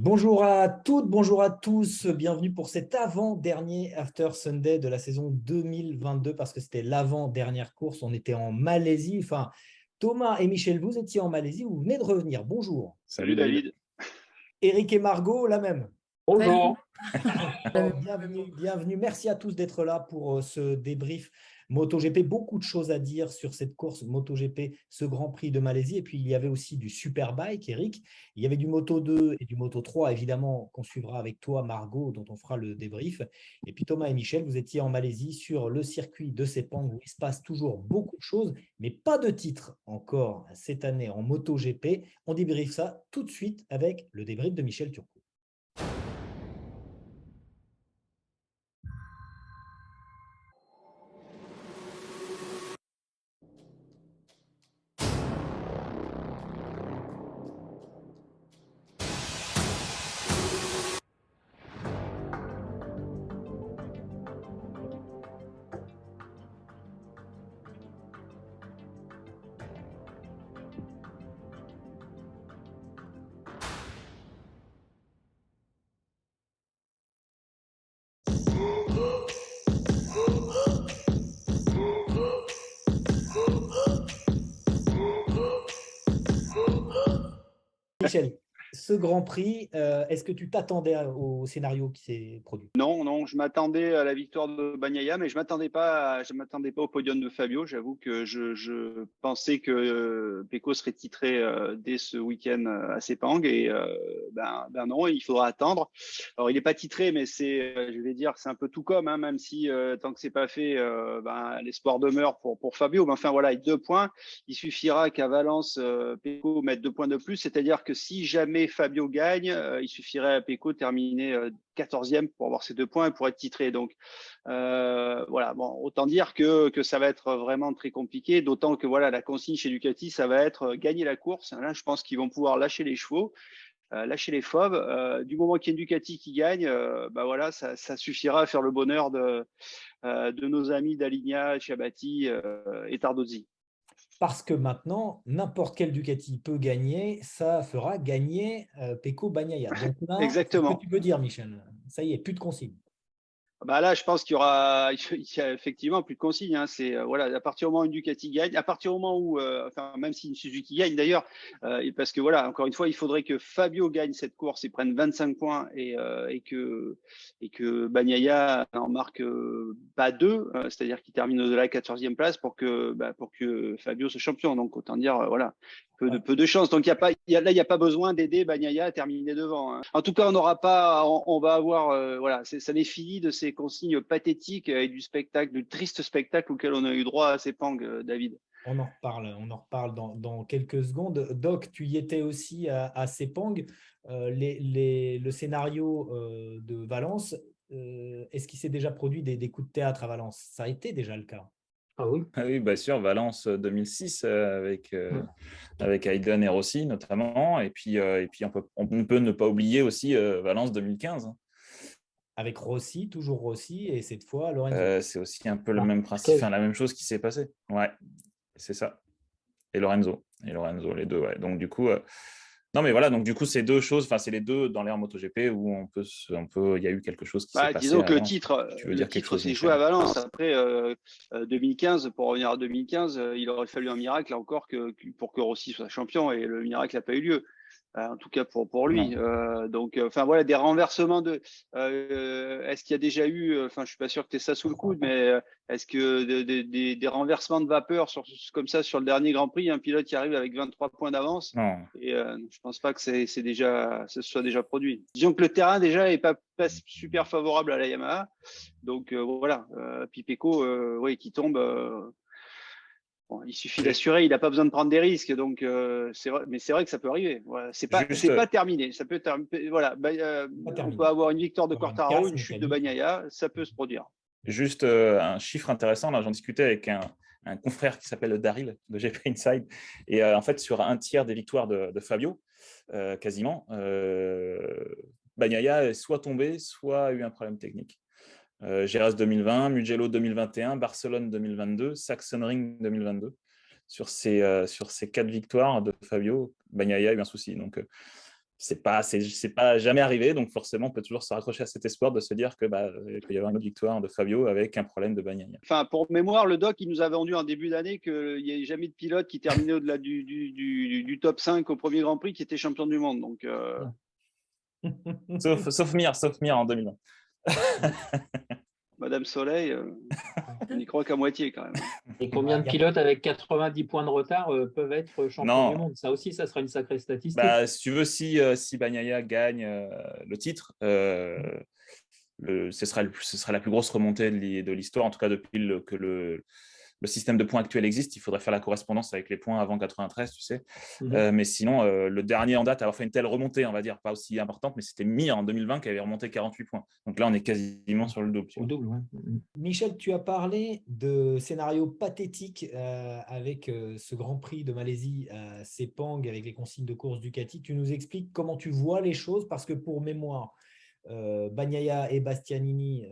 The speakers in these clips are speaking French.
Bonjour à toutes, bonjour à tous. Bienvenue pour cet avant-dernier After Sunday de la saison 2022 parce que c'était l'avant-dernière course. On était en Malaisie. Enfin, Thomas et Michel, vous étiez en Malaisie. Vous venez de revenir. Bonjour. Salut David. Éric et Margot, la même. Bonjour. Bienvenue. Merci à tous d'être là pour ce débrief MotoGP. Beaucoup de choses à dire sur cette course MotoGP, ce Grand Prix de Malaisie. Et puis, il y avait aussi du Superbike, Eric. Il y avait du Moto2 et du Moto3, évidemment, qu'on suivra avec toi, Margot, dont on fera le débrief. Et puis, Thomas et Michel, vous étiez en Malaisie sur le circuit de Sepang où il se passe toujours beaucoup de choses, mais pas de titre encore cette année en MotoGP. On débriefe ça tout de suite avec le débrief de Michel Turcot. Michel, ce Grand Prix, est-ce que tu t'attendais au scénario qui s'est produit? Non, je m'attendais à la victoire de Bagnaia, mais je m'attendais pas au podium de Fabio. J'avoue que je pensais que Pecco serait titré dès ce week-end à Sepang et ben non, il faudra attendre. Alors il n'est pas titré, mais je vais dire, c'est un peu tout comme, hein, même si tant que c'est pas fait, l'espoir demeure pour Fabio. Mais enfin voilà, 2 points. Il suffira qu'à Valence, Pecco mette 2 points de plus, c'est-à-dire que si jamais Fabio gagne, il suffirait à Pecco de terminer 14e pour avoir ces 2 points et pour être titré. Donc voilà, bon, autant dire que ça va être vraiment très compliqué, d'autant que voilà, la consigne chez Ducati, ça va être gagner la course. Là, je pense qu'ils vont pouvoir lâcher les chevaux, lâcher les fauves. Du moment qu'il y a une Ducati qui gagne, voilà, ça suffira à faire le bonheur de nos amis d'Aligna, Ciabatti et Tardozzi. Parce que maintenant, n'importe quel Ducati peut gagner, ça fera gagner Pecco Bagnaia. Donc là, c'est ce que Exactement. tu peux dire, Michel. Ça y est, plus de consigne. Bah là, je pense qu'il y a effectivement plus de consignes, hein. C'est voilà, à partir du moment où une Ducati gagne, à partir du moment où, enfin même si une Suzuki gagne d'ailleurs, parce que voilà, encore une fois, il faudrait que Fabio gagne cette course et prenne 25 points et que Bagnaia en marque pas 2, c'est-à-dire qu'il termine au-delà de la 14e place pour que Fabio soit champion. Donc autant dire voilà, peu de chance. Donc il y a pas besoin d'aider Bagnaia à terminer devant, hein. En tout cas, on va avoir voilà, ça n'est fini de ces consignes pathétiques et du triste spectacle auquel on a eu droit à Sepang, David. On en reparle dans quelques secondes. Doc, tu y étais aussi à Sepang. Le scénario de Valence, est-ce qu'il s'est déjà produit des coups de théâtre à Valence? Ça a été déjà le cas. Ah oui. Ah oui, bien sûr, Valence 2006 avec Hayden et Rossi notamment. Et puis on peut ne pas oublier aussi Valence 2015. Avec Rossi, toujours Rossi, et cette fois Lorenzo. C'est aussi un peu le même principe, enfin, la même chose qui s'est passée. Ouais, c'est ça. Et Lorenzo, les deux. Ouais. Donc du coup, non mais voilà, donc du coup, ces deux choses, enfin, c'est les deux dans l'ère MotoGP où il y a eu quelque chose qui s'est passé. Disons que à Valence. Tu veux dire quelque chose, s'est Michel? joué à Valence. Après 2015, pour revenir à 2015, il aurait fallu un miracle là encore pour que Rossi soit champion et le miracle n'a pas eu lieu. En tout cas pour lui. Donc, enfin voilà, des renversements de. Est-ce qu'il y a déjà eu, enfin, je suis pas sûr que tu aies ça sous le coude, mais est-ce que des renversements de vapeur comme ça sur le dernier Grand Prix, un pilote qui arrive avec 23 points d'avance? Non. Et je pense pas que ça se soit déjà produit. Disons que le terrain déjà est pas super favorable à la Yamaha. Donc voilà, Pipeco, oui, qui tombe. Bon, il suffit d'assurer, il n'a pas besoin de prendre des risques, donc c'est vrai, mais c'est vrai que ça peut arriver. Voilà, c'est pas terminé. Ça peut voilà, on peut avoir une victoire de Quartararo, une chute de Bagnaia, ça peut se produire. Juste un chiffre intéressant, là, j'en discutais avec un confrère qui s'appelle Daryl de GP Inside, et en fait sur un tiers des victoires de Fabio, quasiment, Bagnaia est soit tombé, soit a eu un problème technique. Jerez 2020, Mugello 2021, Barcelone 2022, Sachsenring 2022. Sur ces 4 victoires de Fabio, Bagnaia a eu un souci. Donc c'est pas jamais arrivé, donc forcément, on peut toujours se raccrocher à cet espoir de se dire que il peut y avoir une autre victoire de Fabio avec un problème de Bagnaia. Enfin, pour mémoire, le doc, il nous avait vendu en début d'année qu'il n'y avait jamais de pilote qui terminait au-delà du top 5 au premier Grand Prix qui était champion du monde. Donc, sauf Mir en 2020. Madame Soleil, on y croit qu'à moitié quand même. Et combien de pilotes avec 90 points de retard peuvent être champions du monde? Ça aussi, ça sera une sacrée statistique. Si tu veux, si Bagnaia gagne le titre, ce sera la plus grosse remontée de l'histoire, en tout cas depuis que le système de points actuel existe. Il faudrait faire la correspondance avec les points avant 93, tu sais. Mais sinon, le dernier en date à avoir fait une telle remontée, on va dire, pas aussi importante, mais c'était Mir en 2020 qui avait remonté 48 points. Donc là, on est quasiment sur le double. Au double, ouais. Michel, tu as parlé de scénario pathétique avec ce Grand Prix de Malaisie à Sepang avec les consignes de course Ducati. Tu nous expliques comment tu vois les choses, parce que pour mémoire, Bagnaia et Bastianini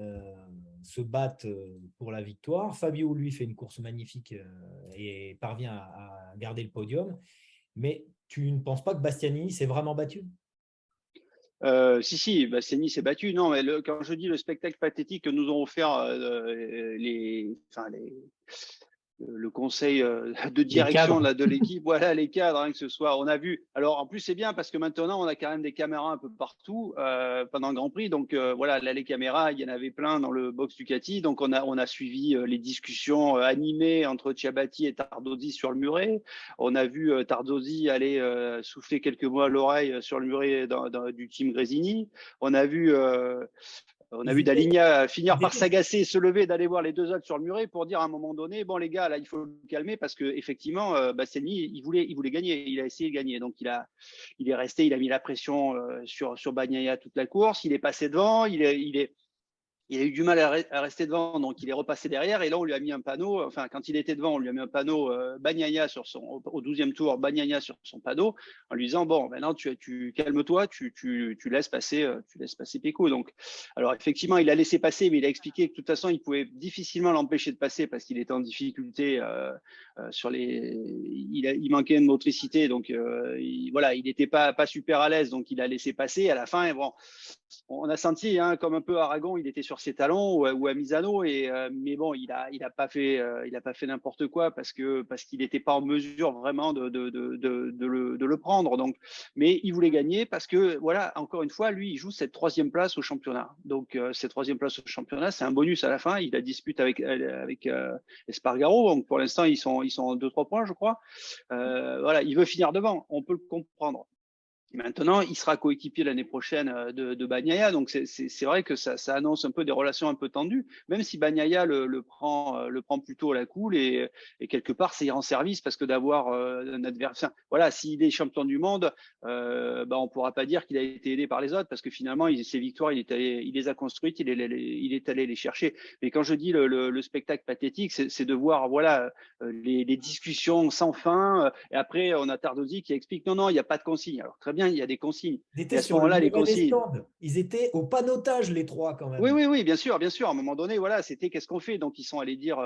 se battent pour la victoire. Fabio, lui, fait une course magnifique et parvient à garder le podium. Mais tu ne penses pas que Bastianini s'est vraiment battu? Si, Bastianini s'est battu. Non, mais quand je dis le spectacle pathétique que nous ont offert le conseil de direction de l'équipe, voilà, les cadres, hein, que ce soit, on a vu. Alors en plus c'est bien parce que maintenant on a quand même des caméras un peu partout pendant le Grand Prix, donc voilà, là les caméras, il y en avait plein dans le box Ducati, donc on a suivi les discussions animées entre Ciabatti et Tardozzi sur le muret. On a vu Tardozzi aller souffler quelques mots à l'oreille sur le muret du team Gresini. On a vu Daligna finir par s'agacer, se lever, d'aller voir les deux autres sur le muret pour dire à un moment donné, bon les gars, là il faut le calmer parce que effectivement, Bastianini, il voulait gagner, il a essayé de gagner, donc il est resté, il a mis la pression sur Bagnaia toute la course, il est passé devant, il a eu du mal à rester devant, donc il est repassé derrière. Et là, on lui a mis un panneau. Enfin, quand il était devant, on lui a mis un panneau Bagnaia au 12e tour, Bagnaia sur son panneau, en lui disant bon, maintenant tu calme-toi, tu laisses passer Pecco. Donc, alors effectivement, il a laissé passer, mais il a expliqué que de toute façon, il pouvait difficilement l'empêcher de passer parce qu'il était en difficulté il manquait de motricité, donc voilà, il n'était pas super à l'aise, donc il a laissé passer. À la fin, bon, on a senti comme un peu Aragon, il était sur ses talons ou à Misano, mais bon, il a pas fait n'importe quoi parce qu'il n'était pas en mesure vraiment de le prendre. Donc, mais il voulait gagner parce que voilà, encore une fois, lui, il joue cette 3e place au championnat. Donc cette 3e place au championnat, c'est un bonus à la fin. Il la dispute avec Espargaro. Donc pour l'instant, ils sont en 2-3 points, je crois. Voilà, il veut finir devant. On peut le comprendre. Maintenant, il sera coéquipier l'année prochaine de Bagnaia, donc c'est vrai que ça annonce un peu des relations un peu tendues, même si Bagnaia le prend plutôt à la cool et quelque part ça y rend service parce que d'avoir un adversaire, voilà, s'il est champion du monde, on pourra pas dire qu'il a été aidé par les autres parce que finalement ses victoires il les a construites, il est allé les chercher. Mais quand je dis le spectacle pathétique, c'est de voir voilà les discussions sans fin et après on a Tardozzi qui explique non il n'y a pas de consigne. Alors très bien, il y a des consignes. Ils étaient sur le les consignes. Ils étaient au panotage les trois quand même. Oui, bien sûr. À un moment donné, voilà, c'était qu'est-ce qu'on fait. Donc ils sont allés dire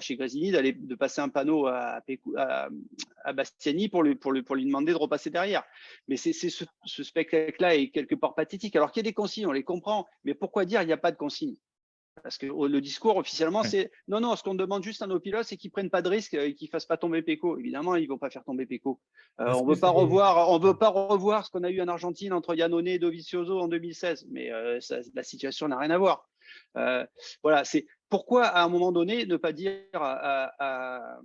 chez Gresini de passer un panneau à Bastiani pour lui demander de repasser derrière. Mais ce spectacle-là est quelque part pathétique. Alors qu'il y a des consignes, on les comprend. Mais pourquoi dire il n'y a pas de consignes? Parce que le discours officiellement, c'est non, ce qu'on demande juste à nos pilotes, c'est qu'ils prennent pas de risques et qu'ils fassent pas tomber Pecco. Évidemment, ils vont pas faire tomber Pecco. On veut pas revoir ce qu'on a eu en Argentine entre Iannone et Dovizioso en 2016, mais la situation n'a rien à voir. Voilà, c'est pourquoi à un moment donné ne pas dire à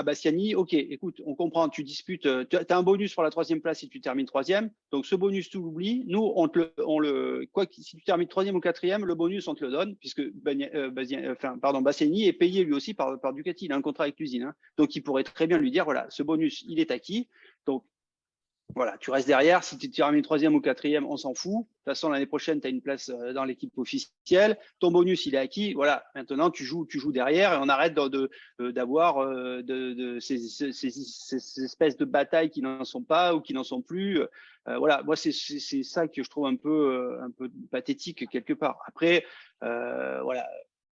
Bastiani, ok, écoute, on comprend, tu disputes, tu as un bonus pour la 3e place si tu termines 3e, donc ce bonus tu l'oublies, nous si tu termines 3e ou 4e, le bonus on te le donne puisque Bastiani est payé lui aussi par Ducati, il a un contrat avec l'usine, hein, donc il pourrait très bien lui dire voilà, ce bonus il est acquis, donc voilà, tu restes derrière. Si tu termines 3e ou 4e, on s'en fout. De toute façon, l'année prochaine, tu as une place dans l'équipe officielle. Ton bonus, il est acquis. Voilà, maintenant, tu joues derrière et on arrête d'avoir ces espèces de batailles qui n'en sont pas ou qui n'en sont plus. Voilà, moi, c'est ça que je trouve un peu pathétique quelque part. Après, voilà,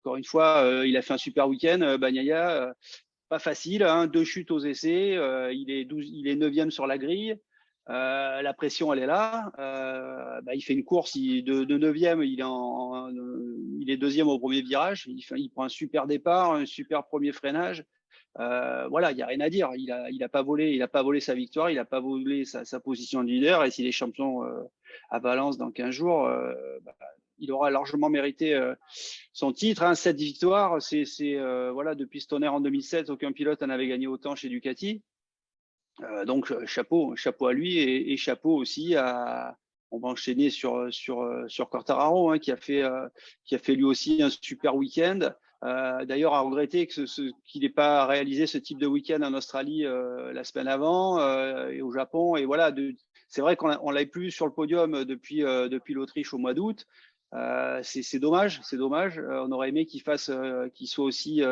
encore une fois, il a fait un super week-end, Bagnaia. Pas facile, hein, 2 chutes aux essais. Il est 9e sur la grille. La pression, elle est là. Il fait une course de 9e, il est 2e au premier virage. Il prend un super départ, un super premier freinage. Voilà, il n'y a rien à dire. Il a pas volé sa victoire, il n'a pas volé sa position de leader. Et s'il est champion à Valence dans 15 jours, il aura largement mérité son titre. Hein. 7 victoires, voilà, depuis Stoner en 2007, aucun pilote en avait gagné autant chez Ducati. Donc chapeau à lui et chapeau aussi à. On va enchaîner sur Quartararo, hein, qui a fait lui aussi un super week-end. D'ailleurs, à regretter qu'il n'ait pas réalisé ce type de week-end en Australie la semaine avant et au Japon. Et voilà, c'est vrai qu'on l'avait plus sur le podium depuis l'Autriche au mois d'août. C'est dommage. On aurait aimé qu'il soit aussi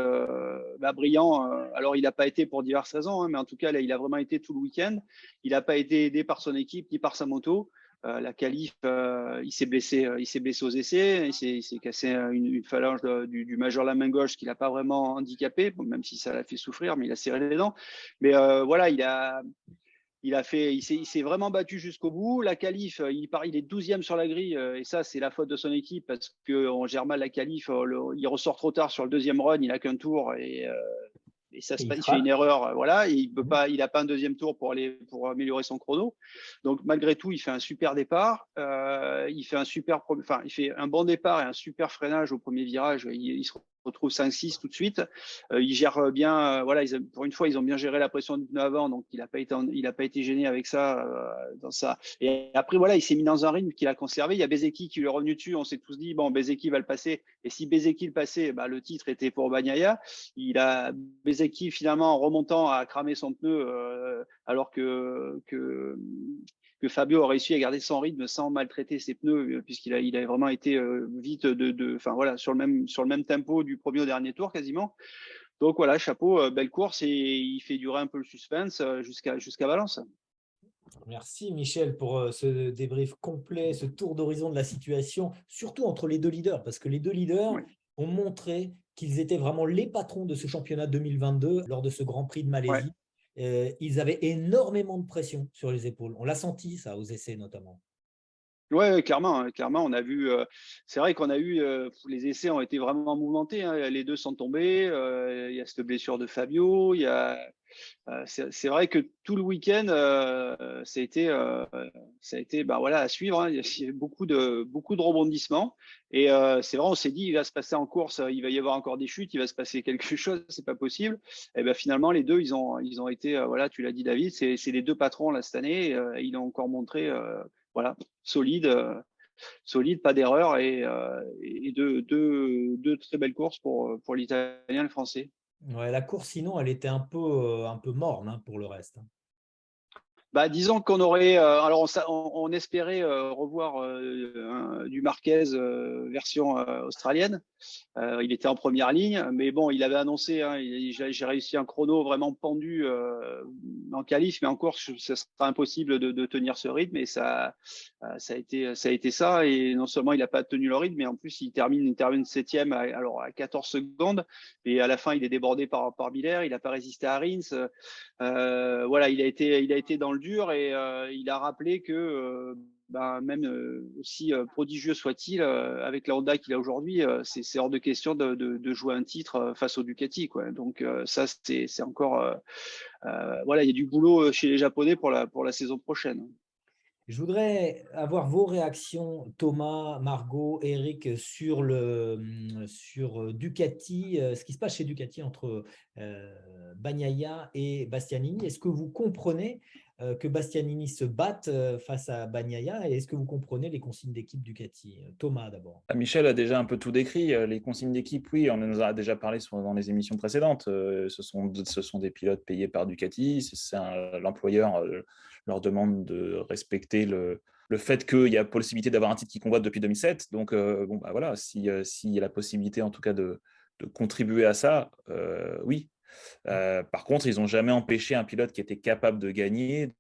brillant. Alors, il n'a pas été pour diverses raisons, hein, mais en tout cas, là, il a vraiment été tout le week-end. Il n'a pas été aidé par son équipe ni par sa moto. La qualif, il s'est blessé aux essais. Il s'est cassé une phalange du majeur la main gauche, qui l'a pas vraiment handicapé, même si ça l'a fait souffrir, mais il a serré les dents. Mais voilà, il s'est vraiment battu jusqu'au bout. La qualif, il est 12e sur la grille, et ça, c'est la faute de son équipe parce qu'on gère mal la qualif. Il ressort trop tard sur le deuxième run, il n'a qu'un tour et ça se passe, il fait une erreur, voilà, et il n'a pas un deuxième tour pour améliorer son chrono. Donc malgré tout, il fait un super départ, il fait un bon départ et un super freinage au premier virage. Il se retrouve 5-6 tout de suite. Il gère bien, voilà, pour une fois, ils ont bien géré la pression du pneu avant, donc il n'a pas été gêné avec ça dans ça. Et après, voilà, il s'est mis dans un rythme qu'il a conservé. Il y a Bezzecchi qui lui est revenu dessus. On s'est tous dit, bon, Bezzecchi va le passer. Et si Bezzecchi le passait, le titre était pour Bagnaia. Bezzecchi, finalement, en remontant, a cramé son pneu alors que Fabio a réussi à garder son rythme sans maltraiter ses pneus, puisqu'il a vraiment été vite sur le même tempo du premier au dernier tour quasiment. Donc voilà, chapeau, belle course, et il fait durer un peu le suspense jusqu'à Valence. Merci Michel pour ce débrief complet, ce tour d'horizon de la situation, surtout entre les deux leaders, parce que les deux leaders ont montré qu'ils étaient vraiment les patrons de ce championnat 2022 lors de ce Grand Prix de Malaisie. Ils avaient énormément de pression sur les épaules. On l'a senti, ça, aux essais notamment. Oui, clairement, on a vu. C'est vrai qu'on a eu. Les essais ont été vraiment mouvementés. Hein, les deux sont tombés. Il y a cette blessure de Fabio. C'est vrai que tout le week-end, ça a été voilà, à suivre. Hein. Il y a beaucoup de rebondissements. Et c'est vrai, on s'est dit, il va se passer en course, il va y avoir encore des chutes, il va se passer quelque chose, c'est pas possible. Et ben finalement, les deux, ils ont été, voilà, tu l'as dit, David, c'est les deux patrons là cette année. Ils ont encore montré, voilà, solide, pas d'erreur, et deux très belles courses pour l'Italien et le Français. Ouais, la course, sinon, elle était un peu morne, hein, pour le reste. Disons qu'on aurait, alors on espérait revoir du Marquez version australienne. Il était en première ligne, mais bon, il avait annoncé, hein, j'ai réussi un chrono vraiment pendu en qualif, mais en course, ce sera impossible de tenir ce rythme, et ça a été ça. Et non seulement il n'a pas tenu le rythme, mais en plus il termine 7e à 14 secondes, et à la fin il est débordé par Miller. Il n'a pas résisté à Rins. Voilà, il a été dans le dur, et il a rappelé que même aussi prodigieux soit-il, avec la Honda qu'il a aujourd'hui, c'est hors de question de jouer un titre face au Ducati, quoi. Donc ça, c'est encore voilà, il y a du boulot chez les Japonais pour la saison prochaine. Je voudrais avoir vos réactions, Thomas, Margot, Eric, sur Ducati, ce qui se passe chez Ducati entre Bagnaia et Bastianini. Est-ce que vous comprenez que Bastianini se batte face à Bagnaia, et est-ce que vous comprenez les consignes d'équipe Ducati? Thomas, d'abord. Michel a déjà un peu tout décrit. Les consignes d'équipe, oui, on en a déjà parlé dans les émissions précédentes. Ce sont des pilotes payés par Ducati. L'employeur leur demande de respecter le fait qu'il y a possibilité d'avoir un titre qu'ils convoitent depuis 2007. Donc, voilà, s'il y a la possibilité, en tout cas, de contribuer à ça, oui. Par contre, ils n'ont jamais empêché un pilote qui était capable de gagner.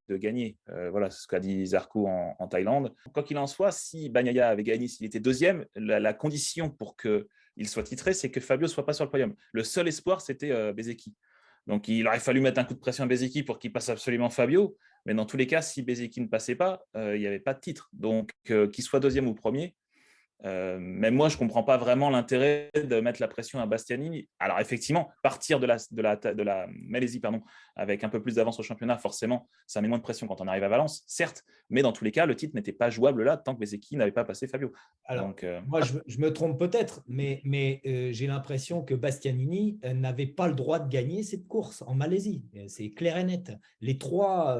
Voilà, c'est ce qu'a dit Zarco en Thaïlande. Quoi qu'il en soit, si Bagnaia avait gagné, s'il était deuxième, la condition pour qu'il soit titré, c'est que Fabio ne soit pas sur le podium. Le seul espoir, c'était Bezzecchi. Donc, il aurait fallu mettre un coup de pression à Bezzecchi pour qu'il passe absolument Fabio. Mais dans tous les cas, si Bezzecchi ne passait pas, il n'y avait pas de titre. Donc, qu'il soit deuxième ou premier, même moi, je ne comprends pas vraiment l'intérêt de mettre la pression à Bastianini. Alors, effectivement, partir de la Malaisie avec un peu plus d'avance au championnat, forcément, ça met moins de pression quand on arrive à Valence, certes, mais dans tous les cas, le titre n'était pas jouable là tant que Bezzecchi n'avait pas passé Fabio. Alors, donc, moi, je me trompe peut-être, mais j'ai l'impression que Bastianini n'avait pas le droit de gagner cette course en Malaisie. C'est clair et net. Les trois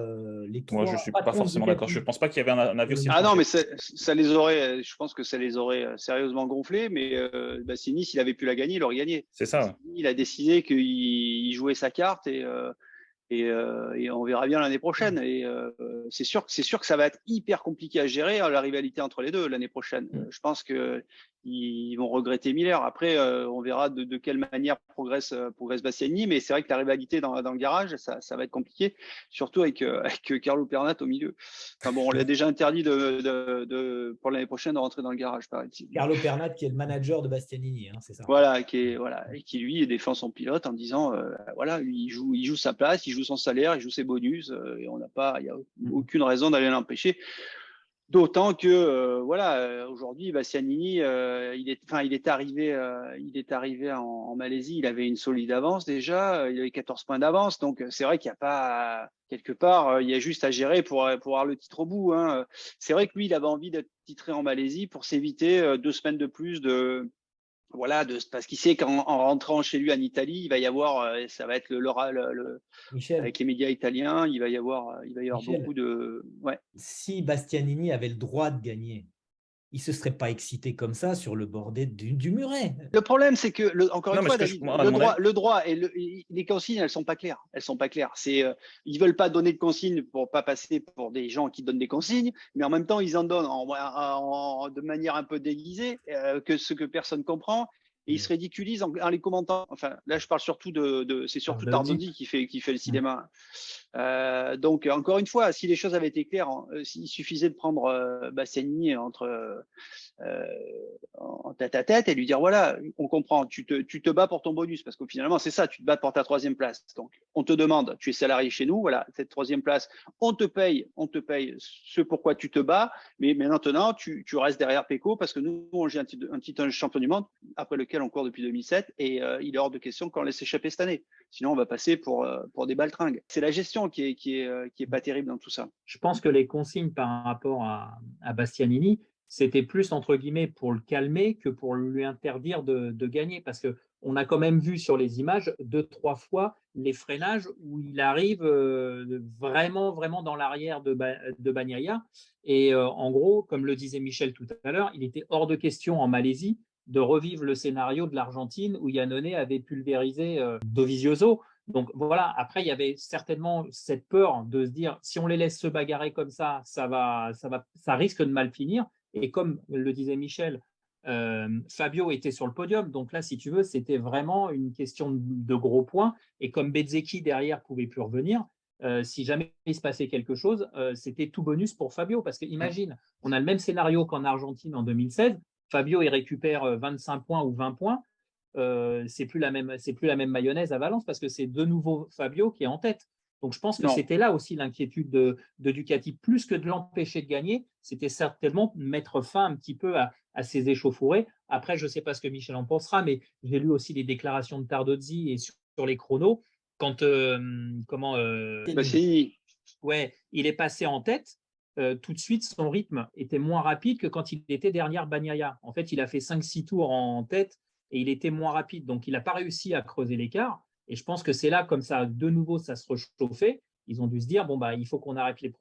moi, je ne suis pas patrons forcément d'accord. Je ne pense pas qu'il y avait un avis aussi. Ah non, mais ça les aurait, je pense que ça les aurait sérieusement gonflés, mais Bastianini, s'il avait pu la gagner, il aurait gagné. C'est ça. Ouais. Il a décidé qu'il jouait sa carte et on verra bien l'année prochaine. Et c'est sûr que ça va être hyper compliqué à gérer, la rivalité entre les deux l'année prochaine. Je pense qu'ils vont regretter Miller. Après, on verra de quelle manière progresse Bastianini, mais c'est vrai que la rivalité dans le garage, ça va être compliqué, surtout avec Carlo Pernat au milieu. Enfin bon, on l'a déjà interdit pour l'année prochaine de rentrer dans le garage, paraît-il. Carlo Pernat, qui est le manager de Bastianini, c'est ça. Voilà, et qui lui défend son pilote en disant voilà, lui, il joue sa place, il joue son salaire, il joue ses bonus, et il n'y a aucune raison d'aller l'empêcher. D'autant que aujourd'hui Bastianini, il est arrivé en Malaisie, il avait une solide avance déjà, il avait 14 points d'avance, donc c'est vrai qu'il n'y a pas quelque part, il y a juste à gérer pour avoir le titre au bout. Hein. C'est vrai que lui, il avait envie d'être titré en Malaisie pour s'éviter 2 semaines de plus parce qu'il sait qu'en rentrant chez lui en Italie, il va y avoir, ça va être avec les médias italiens, il va y avoir Michel, beaucoup de. Ouais. Si Bastianini avait le droit de gagner, il ne se serait pas excité comme ça sur le bord du muret. Le problème, c'est que, encore une fois, David, le droit et les consignes, elles ne sont pas claires. Elles sont pas claires. Ils ne veulent pas donner de consignes pour ne pas passer pour des gens qui donnent des consignes, mais en même temps, ils en donnent de manière un peu déguisée, ce que personne comprend. Et ils se ridiculisent en les commentant. Enfin, là, je parle surtout c'est surtout Tarzodi qui fait le cinéma. Donc, encore une fois, si les choses avaient été claires, s'il suffisait de prendre Bastianini en tête à tête et lui dire voilà, on comprend, tu te bats pour ton bonus parce que finalement c'est ça, tu te bats pour ta 3e place. Donc on te demande, tu es salarié chez nous, voilà, cette 3e place, on te paye ce pourquoi tu te bats, mais maintenant tu restes derrière Pecco parce que nous on joue un titre champion du monde après lequel on court depuis 2007 et il est hors de question qu'on laisse échapper cette année. Sinon on va passer pour des baltringues. C'est la gestion qui est pas terrible dans tout ça. Je pense que les consignes par rapport à Bastianini, c'était plus, entre guillemets, pour le calmer que pour lui interdire de gagner. Parce qu'on a quand même vu sur les images 2-3 fois les freinages où il arrive vraiment, vraiment dans l'arrière de Bagnaia. Et en gros, comme le disait Michel tout à l'heure, il était hors de question en Malaisie de revivre le scénario de l'Argentine où Iannone avait pulvérisé Dovizioso. Donc voilà, après, il y avait certainement cette peur de se dire si on les laisse se bagarrer comme ça risque de mal finir. Et comme le disait Michel, Fabio était sur le podium. Donc là, si tu veux, c'était vraiment une question de gros points. Et comme Bezzecchi derrière ne pouvait plus revenir, si jamais il se passait quelque chose, c'était tout bonus pour Fabio. Parce que imagine, on a le même scénario qu'en Argentine en 2016. Fabio, il récupère 25 points ou 20 points. C'est plus la même mayonnaise à Valence parce que c'est de nouveau Fabio qui est en tête. Donc, je pense que c'était là aussi l'inquiétude de Ducati. Plus que de l'empêcher de gagner, c'était certainement mettre fin un petit peu à ces échauffourées. Après, je ne sais pas ce que Michel en pensera, mais j'ai lu aussi les déclarations de Tardozzi et sur les chronos. Quand il est passé en tête, tout de suite, son rythme était moins rapide que quand il était derrière Bagnaia. En fait, il a fait 5-6 tours en tête et il était moins rapide. Donc, il n'a pas réussi à creuser l'écart. Et je pense que c'est là, comme ça, de nouveau, ça se réchauffait. Ils ont dû se dire, il faut qu'on arrête les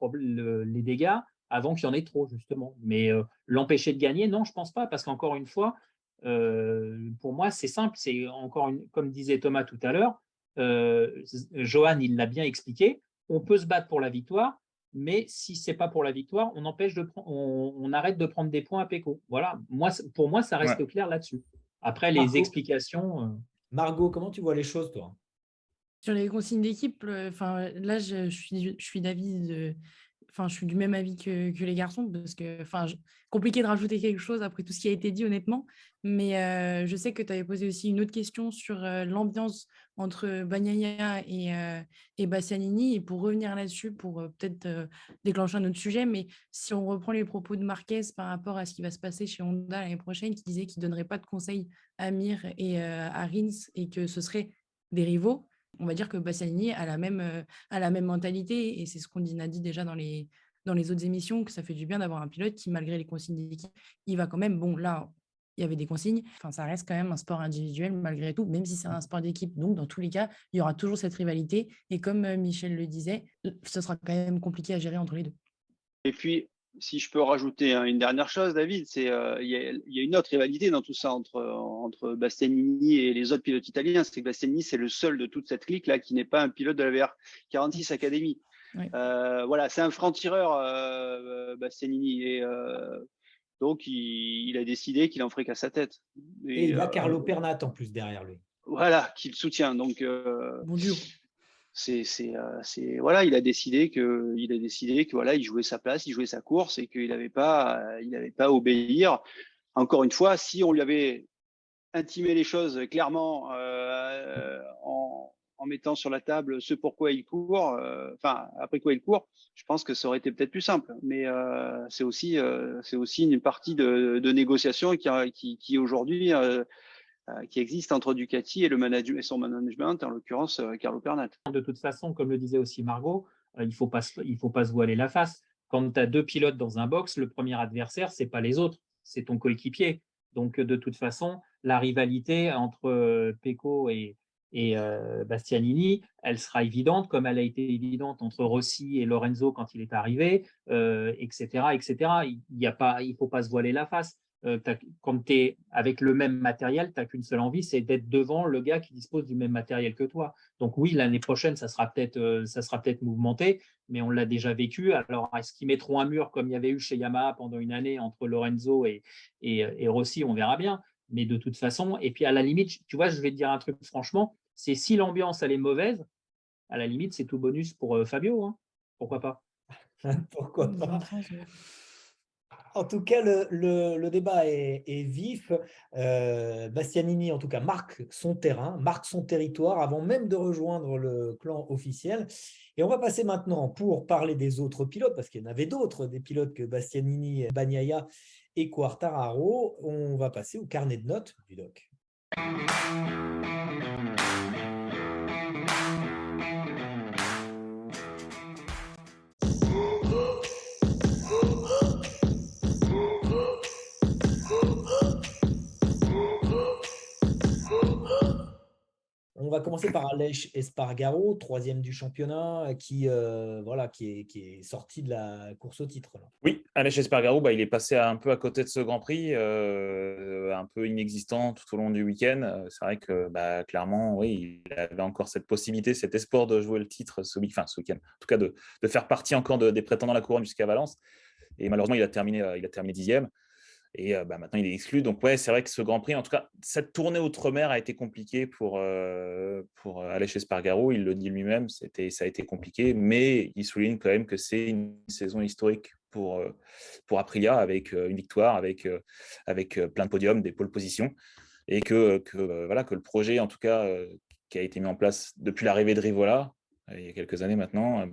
dégâts avant qu'il y en ait trop, justement. Mais l'empêcher de gagner, non, je ne pense pas. Parce qu'encore une fois, pour moi, c'est simple. C'est comme disait Thomas tout à l'heure, Johan, il l'a bien expliqué. On peut se battre pour la victoire, mais si ce n'est pas pour la victoire, on arrête de prendre des points à Pecco. Voilà. Pour moi, ça reste clair là-dessus. Après, les explications… Margot, comment tu vois les choses, toi? Sur les consignes d'équipe, là, je suis je suis du même avis que les garçons parce que, compliqué de rajouter quelque chose après tout ce qui a été dit, honnêtement. Mais je sais que tu avais posé aussi une autre question sur l'ambiance entre Bagnaia et Bastianini. Et pour revenir là-dessus, pour peut-être déclencher un autre sujet, mais si on reprend les propos de Marquez par rapport à ce qui va se passer chez Honda l'année prochaine, qui disait qu'il ne donnerait pas de conseils à Mir et à Rins et que ce seraient des rivaux. On va dire que Bastianini a la même mentalité et c'est ce qu'on a dit déjà dans les autres émissions, que ça fait du bien d'avoir un pilote qui, malgré les consignes d'équipe, il va quand même, bon, là, il y avait des consignes, ça reste quand même un sport individuel malgré tout, même si c'est un sport d'équipe. Donc, dans tous les cas, il y aura toujours cette rivalité et comme Michel le disait, ce sera quand même compliqué à gérer entre les deux. Et puis, si je peux rajouter une dernière chose, David, c'est il y a une autre rivalité dans tout ça entre Bastianini et les autres pilotes italiens. C'est que Bastianini, c'est le seul de toute cette clique là qui n'est pas un pilote de la VR46 Academy. Oui. Voilà, c'est un franc-tireur, Bastianini, et donc il a décidé qu'il en ferait qu'à sa tête. Et il a Carlo Pernat en plus derrière lui. Voilà, qui le soutient. Donc Bon Dieu. Voilà, il a décidé que voilà, il jouait sa place, il jouait sa course et qu'il n'avait pas à obéir. Encore une fois, si on lui avait intimé les choses clairement en mettant sur la table ce pourquoi il court, après quoi il court, je pense que ça aurait été peut-être plus simple. Mais c'est aussi une partie de négociation qui aujourd'hui qui existe entre Ducati et son management, en l'occurrence Carlo Pernat. De toute façon, comme le disait aussi Margot, il ne faut pas se voiler la face. Quand tu as deux pilotes dans un box, le premier adversaire, ce n'est pas les autres, c'est ton coéquipier. Donc, de toute façon, la rivalité entre Pecco et Bastianini, elle sera évidente, comme elle a été évidente entre Rossi et Lorenzo quand il est arrivé, etc., etc. Il ne faut pas se voiler la face. Quand tu es avec le même matériel, tu n'as qu'une seule envie, c'est d'être devant le gars qui dispose du même matériel que toi. Donc oui, l'année prochaine, ça sera peut-être mouvementé, mais on l'a déjà vécu. Alors, est-ce qu'ils mettront un mur comme il y avait eu chez Yamaha pendant une année entre Lorenzo et Rossi? On verra bien. Mais de toute façon, et puis à la limite, tu vois, je vais te dire un truc franchement, c'est si l'ambiance elle est mauvaise, à la limite, c'est tout bonus pour Fabio. Hein. Pourquoi pas? Pourquoi pas? En tout cas, le débat est vif. Bastianini, en tout cas, marque son terrain, marque son territoire avant même de rejoindre le clan officiel. Et on va passer maintenant, pour parler des autres pilotes, parce qu'il y en avait d'autres, des pilotes que Bastianini, Bagnaia et Quartararo. On va passer au carnet de notes du doc. On va commencer par Aleix Espargaro, troisième du championnat, qui est sorti de la course au titre. Là. Oui, Aleix Espargaro, il est passé un peu à côté de ce Grand Prix, un peu inexistant tout au long du week-end. C'est vrai que clairement, oui, il avait encore cette possibilité, cet espoir de jouer le titre ce week-end, en tout cas de faire partie encore des prétendants à la couronne jusqu'à Valence. Et malheureusement, il a terminé 10e. Et maintenant, il est exclu. Donc, ouais, c'est vrai que ce Grand Prix, en tout cas, cette tournée outre-mer a été compliquée pour Aleix Espargaro. Il le dit lui-même, ça a été compliqué. Mais il souligne quand même que c'est une saison historique pour Aprilia, avec une victoire, avec plein de podiums, des pole positions. Et que le projet, en tout cas, qui a été mis en place depuis l'arrivée de Rivola, il y a quelques années maintenant,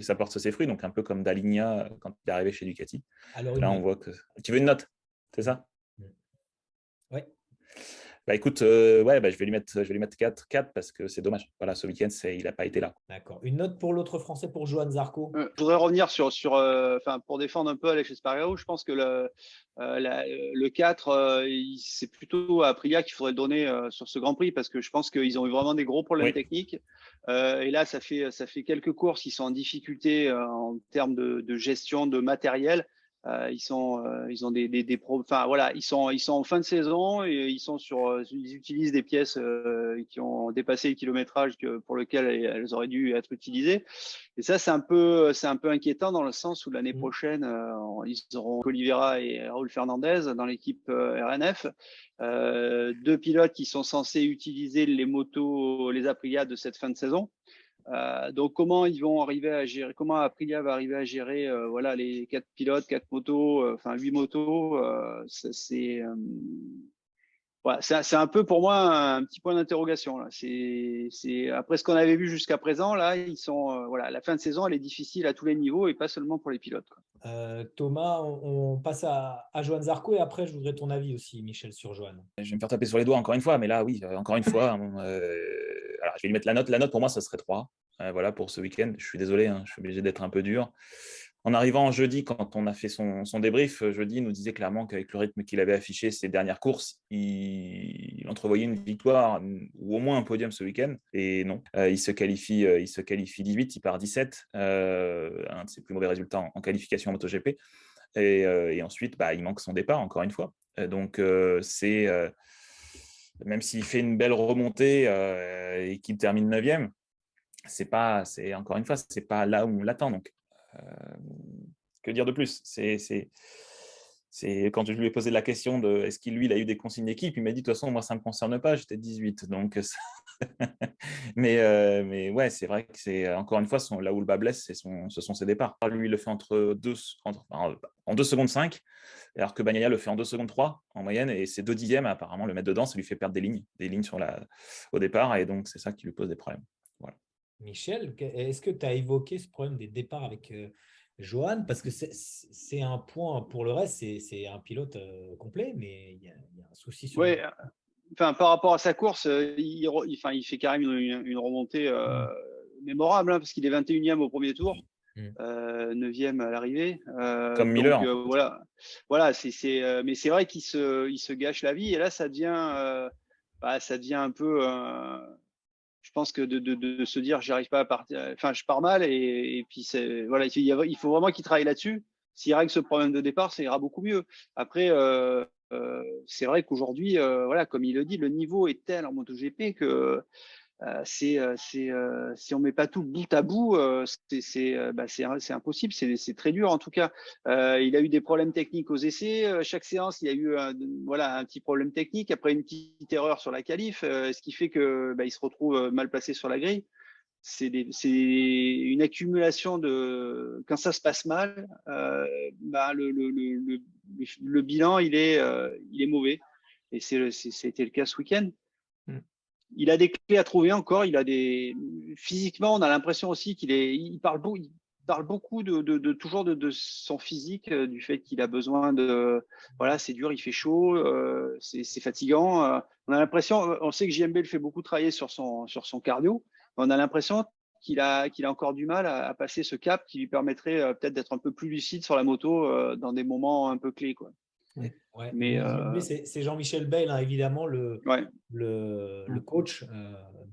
ça porte ses fruits. Donc, un peu comme Daligna quand il est arrivé chez Ducati. Alors, là, on voit que… Tu veux une note ? C'est ça? Oui. Écoute, je vais lui mettre 4 parce que c'est dommage. Voilà, ce week-end, il n'a pas été là. D'accord. Une note pour l'autre Français, pour Johan Zarco. Je voudrais revenir pour défendre un peu Aleix Espargaro. Je pense que le 4, c'est plutôt à Aprilia qu'il faudrait donner sur ce Grand Prix parce que je pense qu'ils ont eu vraiment des gros problèmes techniques. Et là, ça fait quelques courses qui sont en difficulté en termes de gestion de matériel. Ils ont enfin voilà, ils sont en fin de saison et ils utilisent des pièces qui ont dépassé le kilométrage pour lequel elles auraient dû être utilisées. Et ça, c'est un peu inquiétant dans le sens où l'année prochaine, ils auront Oliveira et Raúl Fernandez dans l'équipe RNF, deux pilotes qui sont censés utiliser les motos, les Aprilia de cette fin de saison. Donc comment ils vont arriver à gérer, comment Aprilia va arriver à gérer voilà, les 4 pilotes, 4 motos, enfin 8 motos, voilà, c'est un peu pour moi un petit point d'interrogation là. C'est après ce qu'on avait vu jusqu'à présent là, ils sont voilà, la fin de saison elle est difficile à tous les niveaux et pas seulement pour les pilotes, quoi. Thomas, on passe à Johan Zarco et après je voudrais ton avis aussi, Michel, sur Johan. Je vais me faire taper sur les doigts encore une fois, mais là, oui, encore une fois. Alors, je vais lui mettre la note. La note, pour moi, ça serait 3. Voilà, pour ce week-end. Je suis désolé, hein, je suis obligé d'être un peu dur. En arrivant jeudi, quand on a fait son débrief, jeudi, il nous disait clairement qu'avec le rythme qu'il avait affiché ses dernières courses, il entrevoyait une victoire ou au moins un podium ce week-end. Et non, il se qualifie 18, il part 17, un de ses plus mauvais résultats en qualification MotoGP. Et ensuite, il manque son départ, encore une fois. Donc, même s'il fait une belle remontée et qu'il termine 9e, encore une fois, c'est pas là où on l'attend. Donc, que dire de plus? C'est quand je lui ai posé la question de est-ce qu'il, lui, il a eu des consignes d'équipe, il m'a dit de toute façon, moi, ça ne me concerne pas, j'étais 18. Donc, mais ouais, c'est vrai que c'est encore une fois là où le bas blesse, ce sont ses départs. Lui, il le fait en 2 secondes 5, alors que Bagnaia le fait en 2 secondes 3 en moyenne, et ces 2 dixièmes, apparemment, le mettre dedans, ça lui fait perdre des lignes au départ, et donc c'est ça qui lui pose des problèmes. Voilà. Michel, est-ce que tu as évoqué ce problème des départs avec Johan? Parce que c'est un point, pour le reste, c'est un pilote complet, mais il y a un souci sur Ouais, enfin, par rapport à sa course, il fait quand même une remontée mémorable, hein, parce qu'il est 21e au premier tour, 9e à l'arrivée. Comme Miller. Donc, voilà, mais c'est vrai qu'il se gâche la vie, et là, ça devient un peu, je pense que de se dire, j'arrive pas à partir, enfin, je pars mal, et puis voilà, il faut vraiment qu'il travaille là-dessus. S'il règle ce problème de départ, ça ira beaucoup mieux. Après, c'est vrai qu'aujourd'hui, voilà, comme il le dit, le niveau est tel en MotoGP que si on met pas tout bout à bout, c'est impossible, c'est très dur en tout cas. Il a eu des problèmes techniques aux essais. Chaque séance, il y a eu un petit problème technique, après une petite erreur sur la qualif, ce qui fait que il se retrouve mal placé sur la grille. C'est une accumulation de, quand ça se passe mal, le bilan il est mauvais, et c'était le cas ce week-end. Il a des clés à trouver encore. Physiquement, on a l'impression aussi il parle beaucoup toujours de son physique, du fait qu'il a besoin de, voilà, c'est dur, il fait chaud, c'est fatigant. On a l'impression, on sait que JMB le fait beaucoup travailler sur son cardio. On a l'impression qu'il a encore du mal à passer ce cap qui lui permettrait peut-être d'être un peu plus lucide sur la moto dans des moments un peu clés, quoi. Ouais, Mais c'est Jean-Michel Bayle, hein, évidemment, le coach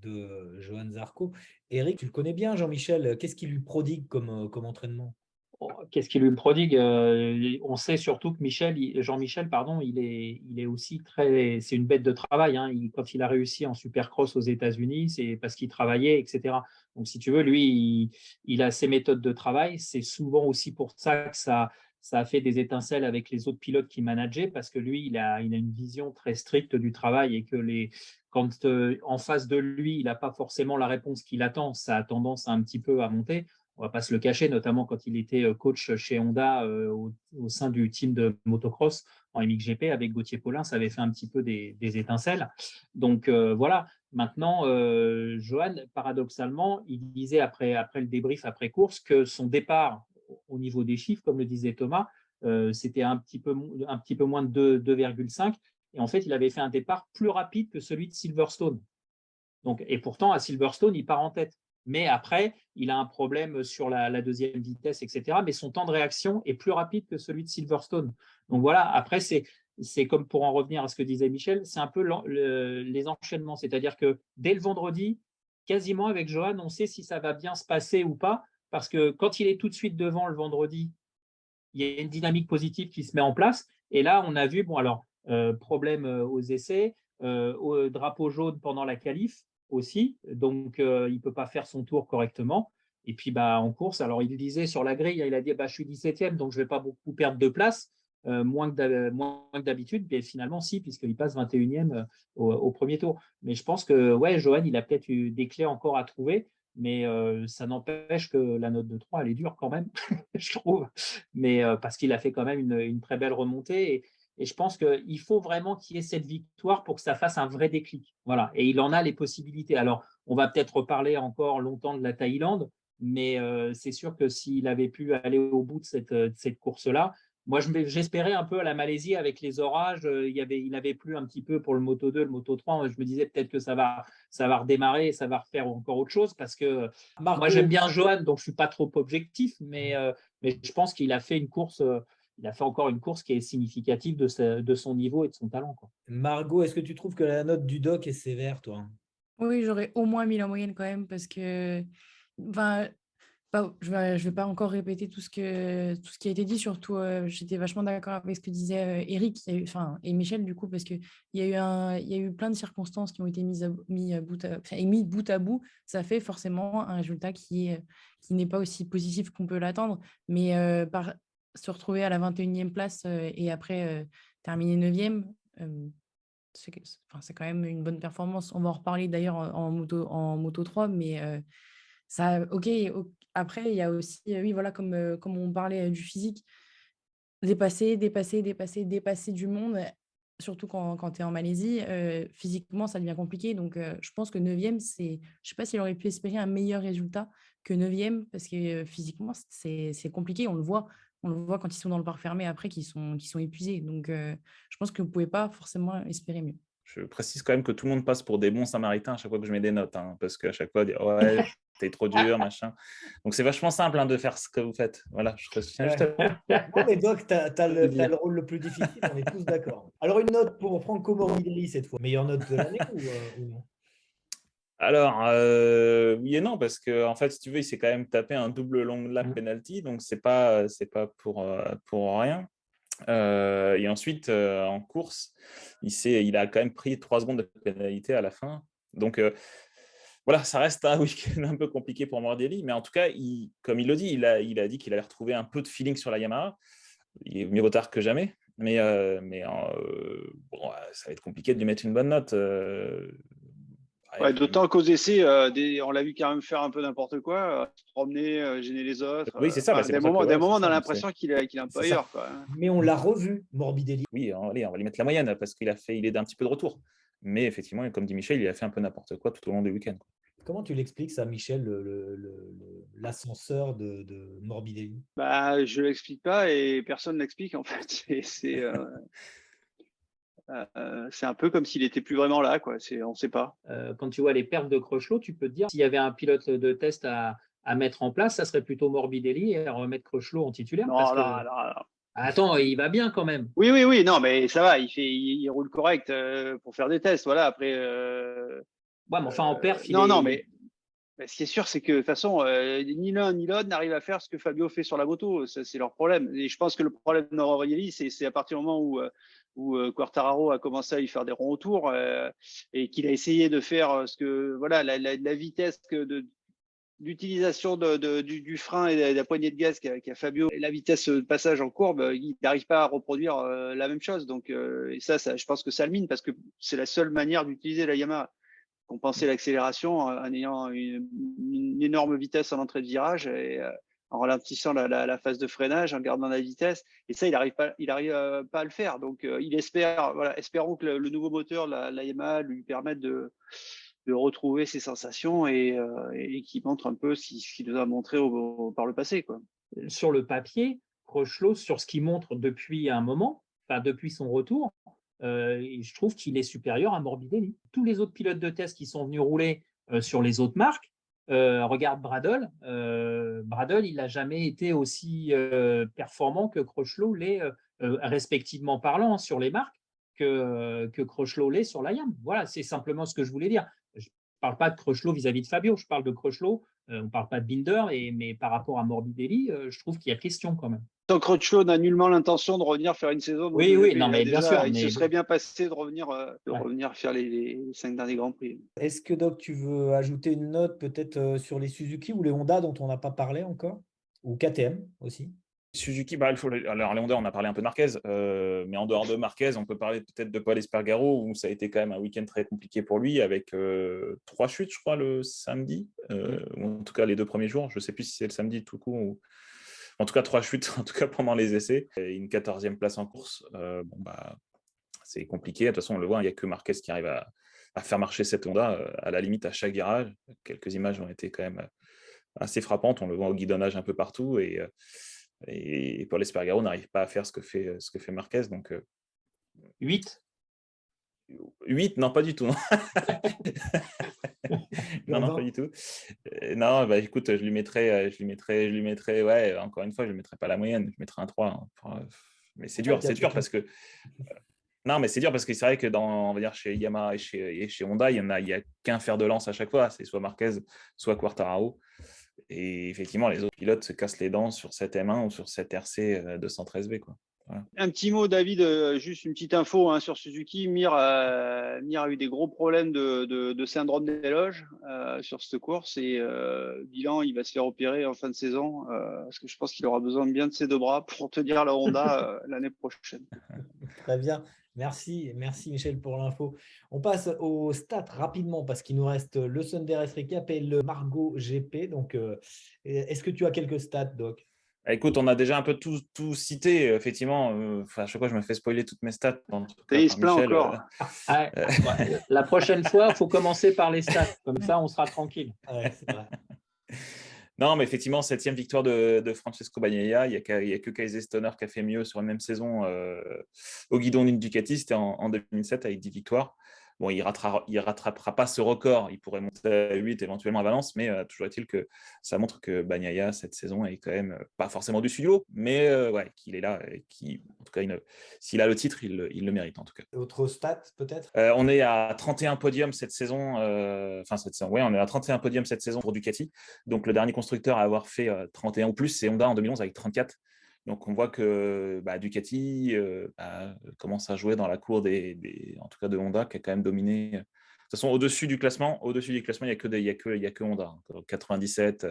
de Johan Zarco. Eric, tu le connais bien, Jean-Michel. Qu'est-ce qu'il lui prodigue comme entraînement? Qu'est-ce qu'il lui prodigue? On sait surtout que Jean-Michel, pardon, il est aussi c'est une bête de travail, hein. Quand il a réussi en Supercross aux États-Unis, c'est parce qu'il travaillait, etc. Donc, si tu veux, lui, il a ses méthodes de travail. C'est souvent aussi pour ça que ça a fait des étincelles avec les autres pilotes qu'il manageait, parce que lui, il a une vision très stricte du travail, et que quand en face de lui, il n'a pas forcément la réponse qu'il attend, ça a tendance un petit peu à monter. On ne va pas se le cacher, notamment quand il était coach chez Honda au sein du team de motocross en MXGP avec Gauthier Paulin, ça avait fait un petit peu des étincelles. Donc voilà, maintenant, Johan, paradoxalement, il disait après le débrief, après course, que son départ au niveau des chiffres, comme le disait Thomas, c'était un petit peu moins de 2,5. Et en fait, il avait fait un départ plus rapide que celui de Silverstone. Donc, et pourtant, à Silverstone, il part en tête. Mais après, il a un problème sur la deuxième vitesse, etc. Mais son temps de réaction est plus rapide que celui de Silverstone. Donc voilà, après, c'est comme, pour en revenir à ce que disait Michel, c'est un peu les enchaînements. C'est-à-dire que dès le vendredi, quasiment avec Johan, on sait si ça va bien se passer ou pas. Parce que quand il est tout de suite devant le vendredi, il y a une dynamique positive qui se met en place. Et là, on a vu, bon, alors, problème aux essais, au drapeau jaune pendant la qualif aussi. Donc, il ne peut pas faire son tour correctement. Et puis, en course, alors il disait sur la grille, il a dit je suis 17e, donc je ne vais pas beaucoup perdre de place, moins que d'habitude. Mais finalement, si, puisqu'il passe 21e au premier tour. Mais je pense que ouais, Johan, il a peut-être eu des clés encore à trouver. Mais ça n'empêche que la note de 3, elle est dure quand même, je trouve. Mais parce qu'il a fait quand même une très belle remontée. Et je pense qu'il faut vraiment qu'il y ait cette victoire pour que ça fasse un vrai déclic. Voilà. Et il en a les possibilités. Alors, on va peut-être reparler encore longtemps de la Thaïlande, mais c'est sûr que s'il avait pu aller au bout de cette course-là, moi, j'espérais un peu à la Malaisie avec les orages. Il avait plu un petit peu pour le Moto 2, le Moto 3. Je me disais peut-être que ça va redémarrer et ça va refaire encore autre chose parce que moi, j'aime bien Johan, donc je ne suis pas trop objectif, mais je pense qu'il a fait une course. Il a fait encore une course qui est significative de son niveau et de son talent, quoi. Margot, est-ce que tu trouves que la note du doc est sévère, toi? Oui, j'aurais au moins mis la moyenne quand même parce que, enfin, je vais pas encore répéter tout ce qui a été dit, surtout j'étais vachement d'accord avec ce que disait Eric et Michel du coup, parce qu'il y a eu plein de circonstances qui ont été mises bout à bout. Ça fait forcément un résultat qui n'est pas aussi positif qu'on peut l'attendre, mais se retrouver à la 21e place et après terminer 9e, c'est quand même une bonne performance. On va en reparler d'ailleurs en moto 3, mais ça, ok. Après, il y a aussi, oui, voilà, comme on parlait du physique, dépasser du monde, surtout quand tu es en Malaisie, physiquement, ça devient compliqué. Donc, je pense que 9e, je ne sais pas s'il aurait pu espérer un meilleur résultat que 9e, parce que physiquement, c'est compliqué. On le voit quand ils sont dans le parc fermé après, qu'ils sont épuisés. Donc, je pense que vous ne pouvez pas forcément espérer mieux. Je précise quand même que tout le monde passe pour des bons samaritains à chaque fois que je mets des notes, hein, parce qu'à chaque fois, on dit ouais, t'es trop dur, machin. Donc c'est vachement simple de faire ce que vous faites. Voilà, je tiens juste à... Non, mais Doc, tu as le rôle le plus difficile, on est tous d'accord. Alors, une note pour Franco Morbidelli cette fois. Meilleure note de l'année ou non? Alors, oui et non, parce que en fait, si tu veux, il s'est quand même tapé un double long lap penalty, donc c'est pas pour rien. Et ensuite, en course, il a quand même pris 3 secondes de pénalité à la fin. Donc, voilà, ça reste un week-end un peu compliqué pour Morbidelli, mais en tout cas, comme il le dit, il a dit qu'il allait retrouver un peu de feeling sur la Yamaha. Il est mieux vaut tard que jamais, mais bon, ça va être compliqué de lui mettre une bonne note. Ouais, d'autant qu'aux essais, on l'a vu quand même faire un peu n'importe quoi, se promener, gêner les autres. Oui, c'est ça. Des moments, on a l'impression qu'il est un peu ailleurs, quoi. Mais on l'a revu, Morbidelli. Oui, allez, on va lui mettre la moyenne parce qu'il est d'un petit peu de retour. Mais effectivement, comme dit Michel, il a fait un peu n'importe quoi tout au long du week-end. Comment tu l'expliques ça, Michel, l'ascenseur de Morbidelli? Je ne l'explique pas et personne ne l'explique en fait. C'est un peu comme s'il n'était plus vraiment là, quoi. On ne sait pas. Quand tu vois les perfs de Crutchlow, tu peux te dire s'il y avait un pilote de test à mettre en place, ça serait plutôt Morbidelli et à remettre Crutchlow en titulaire. Non. Attends, il va bien quand même. Oui, non, mais ça va, il roule correct pour faire des tests. Voilà, après. Ouais, mais enfin, en perf, non, mais ce qui est sûr, c'est que de toute façon, ni l'un ni l'autre n'arrive à faire ce que Fabio fait sur la moto. C'est leur problème. Et je pense que le problème de Morbidelli, c'est à partir du moment où Quartararo a commencé à lui faire des ronds autour et qu'il a essayé de faire la vitesse d'utilisation du frein et de la poignée de gaz qu'a Fabio et la vitesse de passage en courbe, il n'arrive pas à reproduire la même chose. Donc, et ça, je pense que ça le mine parce que c'est la seule manière d'utiliser la Yamaha. Compenser l'accélération en ayant une énorme vitesse en entrée de virage et en ralentissant la phase de freinage, en gardant la vitesse. Et ça, il n'arrive pas à le faire. Donc, espérons que le nouveau moteur, la Yamaha, lui permette de retrouver ses sensations et qui montre un peu ce qu'il nous a montré par le passé, quoi. Sur le papier, Crutchlow, sur ce qu'il montre depuis un moment, depuis son retour, je trouve qu'il est supérieur à Morbidelli. Tous les autres pilotes de test qui sont venus rouler sur les autres marques, regarde Bradle. Bradle, il n'a jamais été aussi performant que Crutchlow l'est, respectivement parlant, sur les marques, que Crutchlow l'est sur la YAM. Voilà, c'est simplement ce que je voulais dire. Je ne parle pas de Crutchlow vis-à-vis de Fabio, je parle de Crutchlow, on ne parle pas de Binder, mais par rapport à Morbidelli, je trouve qu'il y a question quand même. Tant que Crutchlow n'a nullement l'intention de revenir faire une saison. Oui, non, mais bien sûr. Il Mais... se serait bien passé de revenir, Ouais. faire les 5 derniers Grands Prix. Est-ce que Doc, tu veux ajouter une note peut-être sur les Suzuki ou les Honda dont on n'a pas parlé encore? Ou KTM aussi? Suzuki, alors les Honda, on a parlé un peu de Marquez, mais en dehors de Marquez, on peut parler peut-être de Paul Espargaro, où ça a été quand même un week-end très compliqué pour lui, avec 3 chutes, je crois, le samedi, ou en tout cas les 2 premiers jours. Je ne sais plus si c'est le samedi tout court, ou en tout cas 3 chutes, en tout cas pendant les essais, et une 14e place en course. C'est compliqué. De toute façon, on le voit, il n'y a que Marquez qui arrive à faire marcher cette Honda, à la limite à chaque virage. Quelques images ont été quand même assez frappantes. On le voit au guidonnage un peu partout, et Paul Espargaro n'arrive pas à faire ce que fait Marquez. Donc 8 8, non, pas du tout. Non, pas du tout. Non, écoute, je lui mettrais, ouais, encore une fois, je ne lui mettrais pas la moyenne, je mettrais un 3. Mais c'est dur parce que. Non, mais c'est dur parce que c'est vrai que on va dire, chez Yamaha et chez Honda, il y a qu'un fer de lance à chaque fois. C'est soit Marquez, soit Quartararo. Et effectivement, les autres pilotes se cassent les dents sur cette M1 ou sur cette RC 213V, quoi. Voilà. Un petit mot, David, juste une petite info sur Suzuki. Mir a eu des gros problèmes de syndrome des loges sur cette course, et bilan, il va se faire opérer en fin de saison parce que je pense qu'il aura besoin de bien de ses 2 bras pour tenir la Honda l'année prochaine. Très bien. Merci Michel pour l'info. On passe aux stats rapidement parce qu'il nous reste le Sunday Race Recap et le Margot GP. Donc, est-ce que tu as quelques stats, Doc? Écoute, on a déjà un peu tout cité, effectivement. À chaque fois, je me fais spoiler toutes mes stats. Il se plaint encore. La prochaine fois, il faut commencer par les stats. Comme ça, on sera tranquille. Ouais, c'est vrai. Non, mais effectivement, 7e victoire de Francesco Bagnaia. Il n'y a que Kaiser Stoner qui a fait mieux sur la même saison au guidon d'une Ducati. C'était en 2007 avec 10 victoires. Bon, il rattrapera pas ce record. Il pourrait monter à 8 éventuellement à Valence, mais toujours est-il que ça montre que Bagnaia, cette saison, est quand même pas forcément du studio, mais ouais, qu'il est là. Et en tout cas, s'il a le titre, il le mérite en tout cas. Autre stat peut-être? On est à 31 podiums cette saison. Ouais, on est à 31 podiums cette saison pour Ducati. Donc, le dernier constructeur à avoir fait 31 ou plus, c'est Honda en 2011 avec 34. Donc, on voit que Ducati commence à jouer dans la cour en tout cas de Honda, qui a quand même dominé. De toute façon, au-dessus du classement, il n'y a que Honda. 97,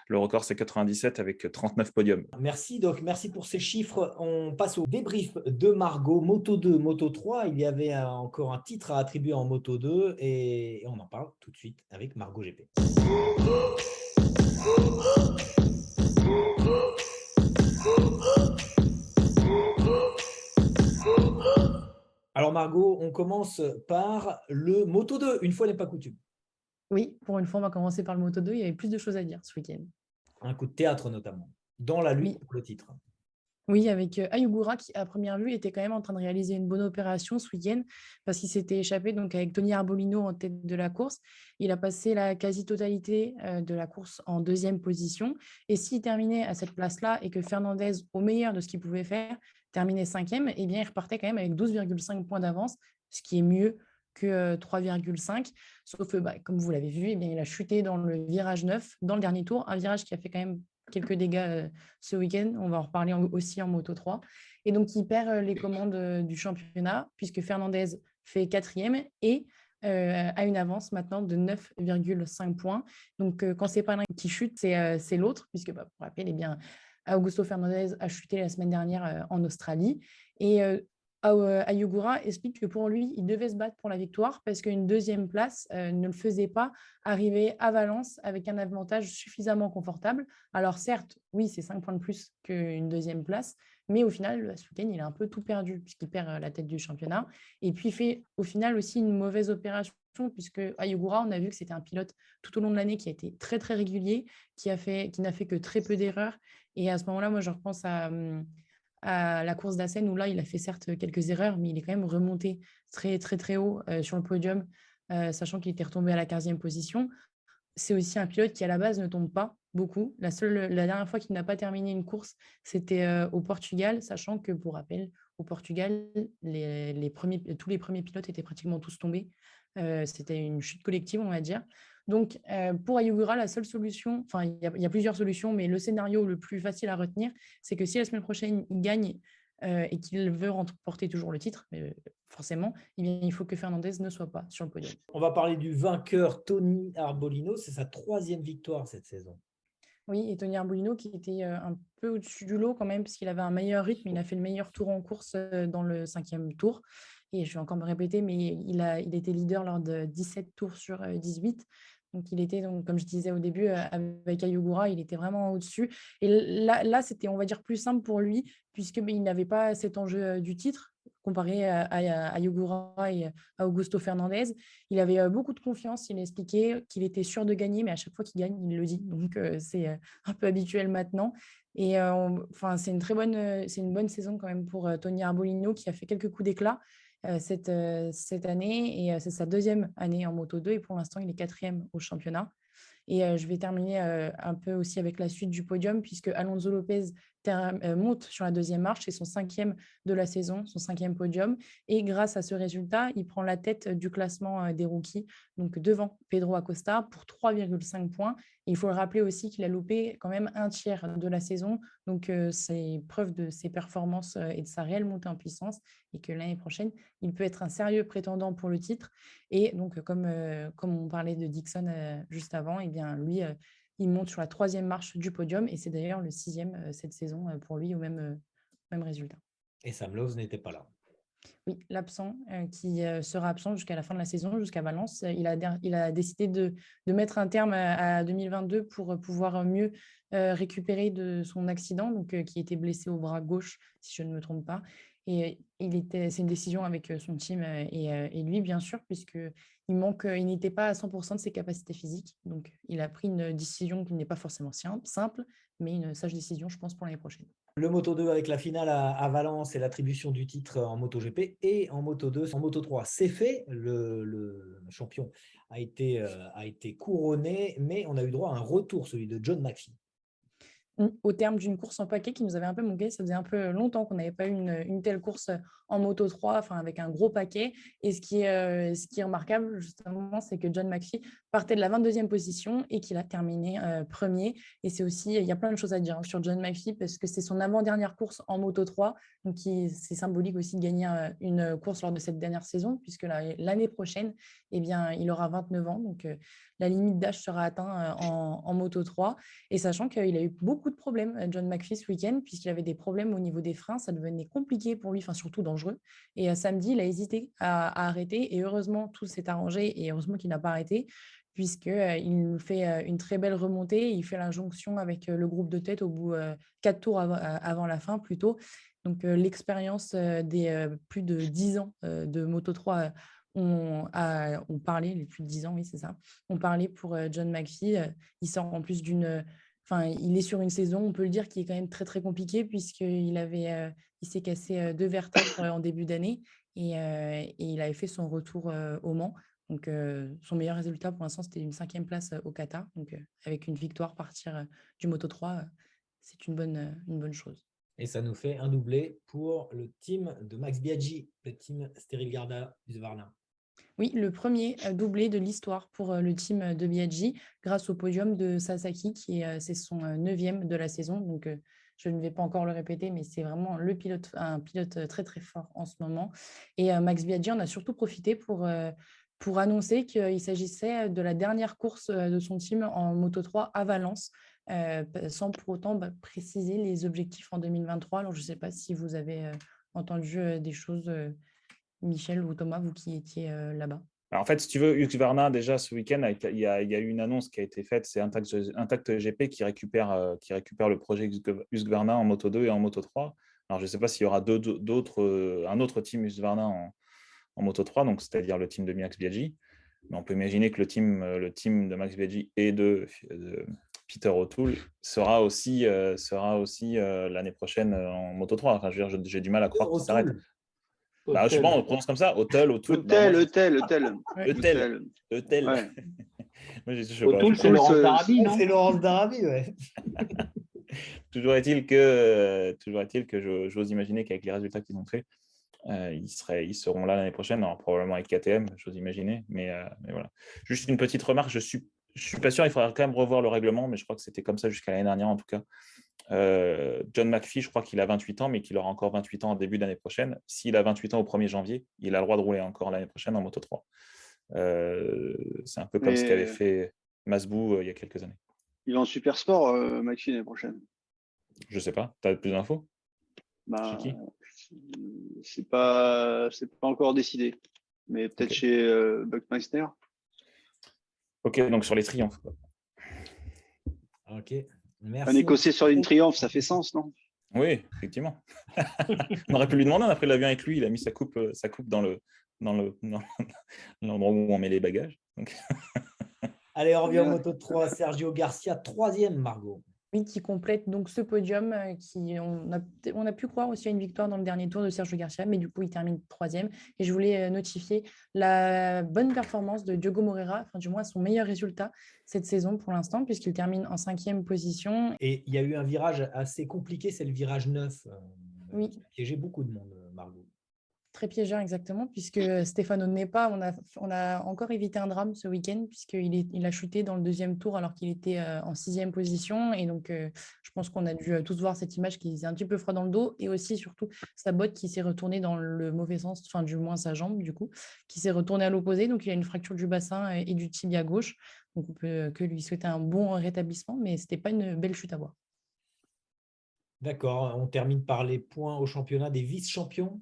le record, c'est 97 avec 39 podiums. Merci Doc, merci pour ces chiffres. On passe au débrief de Margot, Moto 2, Moto 3. Il y avait encore un titre à attribuer en Moto 2 et on en parle tout de suite avec Margot GP. Alors Margot, on commence par le Moto 2, une fois n'est pas coutume. Oui, pour une fois, on va commencer par le Moto 2. Il y avait plus de choses à dire ce week-end. Un coup de théâtre notamment, dans la lutte pour le titre. Oui, avec Ayugura qui, à première vue, était quand même en train de réaliser une bonne opération ce week-end parce qu'il s'était échappé donc avec Tony Arbolino en tête de la course. Il a passé la quasi-totalité de la course en 2e position. Et s'il terminait à cette place-là et que Fernandez, au meilleur de ce qu'il pouvait faire, terminait 5e, eh bien, il repartait quand même avec 12,5 points d'avance, ce qui est mieux que 3,5. Sauf que, comme vous l'avez vu, eh bien, il a chuté dans le virage 9, dans le dernier tour, un virage qui a fait quand même quelques dégâts ce week-end. On va en reparler aussi en Moto 3. Et donc, il perd les commandes du championnat puisque Fernandez fait 4e et a une avance maintenant de 9,5 points. Donc, quand c'est pas l'un qui chute, c'est l'autre puisque, pour rappel, eh bien, Augusto Fernandez a chuté la semaine dernière en Australie. Et Ayugura explique que pour lui, il devait se battre pour la victoire parce qu'une 2e place ne le faisait pas arriver à Valence avec un avantage suffisamment confortable. Alors certes, oui, c'est 5 points de plus qu'une 2e place, mais au final, ce week-end, il a un peu tout perdu puisqu'il perd la tête du championnat. Et puis, il fait au final aussi une mauvaise opération puisque Ayugura, on a vu que c'était un pilote tout au long de l'année qui a été très, très régulier, qui n'a fait que très peu d'erreurs. Et à ce moment-là, moi, je repense à la course d'Assen où là, il a fait certes quelques erreurs, mais il est quand même remonté très, très, très haut sur le podium, sachant qu'il était retombé à la 15e position. C'est aussi un pilote qui, à la base, ne tombe pas beaucoup. La dernière fois qu'il n'a pas terminé une course, c'était au Portugal, sachant que, pour rappel, au Portugal, tous les premiers pilotes étaient pratiquement tous tombés. C'était une chute collective, on va dire. Donc, pour Ayogura, la seule solution, enfin, il y a plusieurs solutions, mais le scénario le plus facile à retenir, c'est que si la semaine prochaine, il gagne et qu'il veut remporter toujours le titre, forcément, eh bien, il faut que Fernandez ne soit pas sur le podium. On va parler du vainqueur Tony Arbolino. C'est sa 3e victoire cette saison. Oui, et Tony Arbolino qui était un peu au-dessus du lot quand même, parce qu'il avait un meilleur rythme. Il a fait le meilleur tour en course dans le 5e tour. Et je vais encore me répéter, mais il était leader lors de 17 tours sur 18. Donc, il était, donc, comme je disais au début, avec Ayogura, il était vraiment au-dessus. Et là c'était, on va dire, plus simple pour lui, puisqu'il n'avait pas cet enjeu du titre comparé à Ayogura et à Augusto Fernandez. Il avait beaucoup de confiance. Il a expliqué qu'il était sûr de gagner, mais à chaque fois qu'il gagne, il le dit. Donc, c'est un peu habituel maintenant. Et c'est une bonne saison quand même pour Tony Arbolino, qui a fait quelques coups d'éclat cette année. Et c'est sa 2e année en Moto 2. Et pour l'instant, il est 4e au championnat. Et je vais terminer un peu aussi avec la suite du podium, puisque Alonso Lopez monte sur la 2e marche. C'est son 5e de la saison, son 5e podium. Et grâce à ce résultat, il prend la tête du classement des rookies, donc devant Pedro Acosta pour 3,5 points. Et il faut le rappeler aussi qu'il a loupé quand même un tiers de la saison. Donc, c'est preuve de ses performances et de sa réelle montée en puissance. Et que l'année prochaine, il peut être un sérieux prétendant pour le titre. Et donc, comme on parlait de Dixon juste avant, eh bien, lui, il monte sur la 3e marche du podium. Et c'est d'ailleurs le 6e cette saison pour lui, au même résultat. Et Sam Lowe n'était pas là. Oui, l'absent qui sera absent jusqu'à la fin de la saison, jusqu'à Valence. Il a décidé de mettre un terme à 2022 pour pouvoir mieux récupérer de son accident, donc, qui était blessé au bras gauche, si je ne me trompe pas. Et c'est une décision avec son team et lui, bien sûr, puisqu'il n'était pas à 100% de ses capacités physiques. Donc, il a pris une décision qui n'est pas forcément simple, mais une sage décision, je pense, pour l'année prochaine. Le Moto 2 avec la finale à Valence et l'attribution du titre en MotoGP, et en Moto 2, en Moto 3, c'est fait. Le champion a été couronné, mais on a eu droit à un retour, celui de John McPhee. Au terme d'une course en paquet qui nous avait un peu manqué. Ça faisait un peu longtemps qu'on n'avait pas eu une telle course en Moto 3, enfin avec un gros paquet. Et ce qui est remarquable, justement, c'est que John McPhee partait de la 22e position et qu'il a terminé premier. Et c'est aussi, il y a plein de choses à dire sur John McPhee, parce que c'est son avant-dernière course en Moto 3. Donc, c'est symbolique aussi de gagner une course lors de cette dernière saison, puisque l'année prochaine, eh bien, il aura 29 ans. Donc, la limite d'âge sera atteinte en Moto 3. Et sachant qu'il a eu beaucoup de problèmes, John McPhee, ce week-end, puisqu'il avait des problèmes au niveau des freins. Ça devenait compliqué pour lui, enfin surtout dangereux. Et samedi, il a hésité à arrêter. Et heureusement, tout s'est arrangé. Et heureusement qu'il n'a pas arrêté, puisqu'il fait une très belle remontée. Il fait la jonction avec le groupe de tête au bout 4 tours avant la fin, plutôt. Donc, l'expérience des plus de 10 ans de Moto 3 ont parlé, les plus de 10 ans, oui, c'est ça, ont parlé pour John McPhee. Il sort en plus il est sur une saison, on peut le dire, qui est quand même très, très compliquée, puisqu'il s'est cassé 2 vertèbres en début d'année et il avait fait son retour au Mans. Donc, son meilleur résultat pour l'instant, c'était une 5e place au Qatar. Donc, avec une victoire, partir du Moto 3, c'est une bonne chose. Et ça nous fait un doublé pour le team de Max Biaggi, le team Sterile Garda Husqvarna. Oui, le premier doublé de l'histoire pour le team de Biaggi, grâce au podium de Sasaki, c'est son 9e de la saison. Donc, je ne vais pas encore le répéter, mais c'est vraiment un pilote très, très fort en ce moment. Et Max Biaggi en a surtout profité pour annoncer qu'il s'agissait de la dernière course de son team en Moto 3 à Valence, sans pour autant préciser les objectifs en 2023. Alors, je ne sais pas si vous avez entendu des choses, Michel ou Thomas, vous qui étiez là-bas. Alors, en fait, si tu veux, Husqvarna, déjà ce week-end, il y a eu une annonce qui a été faite, c'est Intact GP qui récupère le projet Husqvarna en Moto 2 et en Moto 3. Alors, je ne sais pas s'il y aura un autre team Husqvarna en Moto 3, donc c'est-à-dire le team de Max Biaggi. Mais on peut imaginer que le team de Max Biaggi et de Peter O'Toole sera aussi l'année prochaine en Moto 3. Enfin, je veux dire, j'ai du mal à croire qu'il s'arrête. Bah, je sais pas, on le prononce comme ça, O'Toole. Eutel. Ouais. O'Toole, c'est Laurence d'Arabie, non? C'est Laurence d'Arabie, ouais. Toujours est-il que j'ose imaginer qu'avec les résultats qu'ils ont faits, Ils seront là l'année prochaine, alors, probablement avec KTM, j'ose imaginer. Mais voilà. Juste une petite remarque, je suis pas sûr, il faudra quand même revoir le règlement, mais je crois que c'était comme ça jusqu'à l'année dernière en tout cas. John McPhee, je crois qu'il a 28 ans, mais qu'il aura encore 28 ans en début d'année prochaine. S'il a 28 ans au 1er janvier, il a le droit de rouler encore l'année prochaine en Moto3. C'est un peu comme ce qu'avait fait Masbou il y a quelques années. Il est en super sport, McPhee, l'année prochaine. Je sais pas, tu as plus d'infos? Bah, Chez qui? c'est pas encore décidé, mais peut-être Ok. chez Buckmeister. Ok, donc sur les triomphes. Ok, Un merci. Écossais sur une triomphe, ça fait sens, non? Oui, effectivement. On aurait pu lui demander, on a pris l'avion avec lui, il a mis sa coupe dans l'endroit où on met les bagages. Donc... Allez, on revient au Bien. Moto3. Sergio Garcia, 3e, Margot. Oui, qui complète donc ce podium. On a pu croire aussi à une victoire dans le dernier tour de Sergio Garcia, mais du coup, il termine 3e. Et je voulais notifier la bonne performance de Diogo Moreira, enfin, du moins son meilleur résultat cette saison pour l'instant, puisqu'il termine en 5e position. Et il y a eu un virage assez compliqué, c'est le virage 9, Oui. qui a piégé beaucoup de monde, Margot. Très piégeur, exactement, puisque Stefano Nepa, on a encore évité un drame ce week-end, puisqu'il a chuté dans le 2e tour alors qu'il était en 6e position. Et donc, je pense qu'on a dû tous voir cette image qui faisait un petit peu froid dans le dos, et aussi, surtout, sa botte qui s'est retournée dans le mauvais sens, enfin, du moins sa jambe, du coup, qui s'est retournée à l'opposé. Donc, il a une fracture du bassin et du tibia gauche. Donc, on peut que lui souhaiter un bon rétablissement, mais ce n'était pas une belle chute à voir. D'accord, on termine par les points au championnat des vice-champions.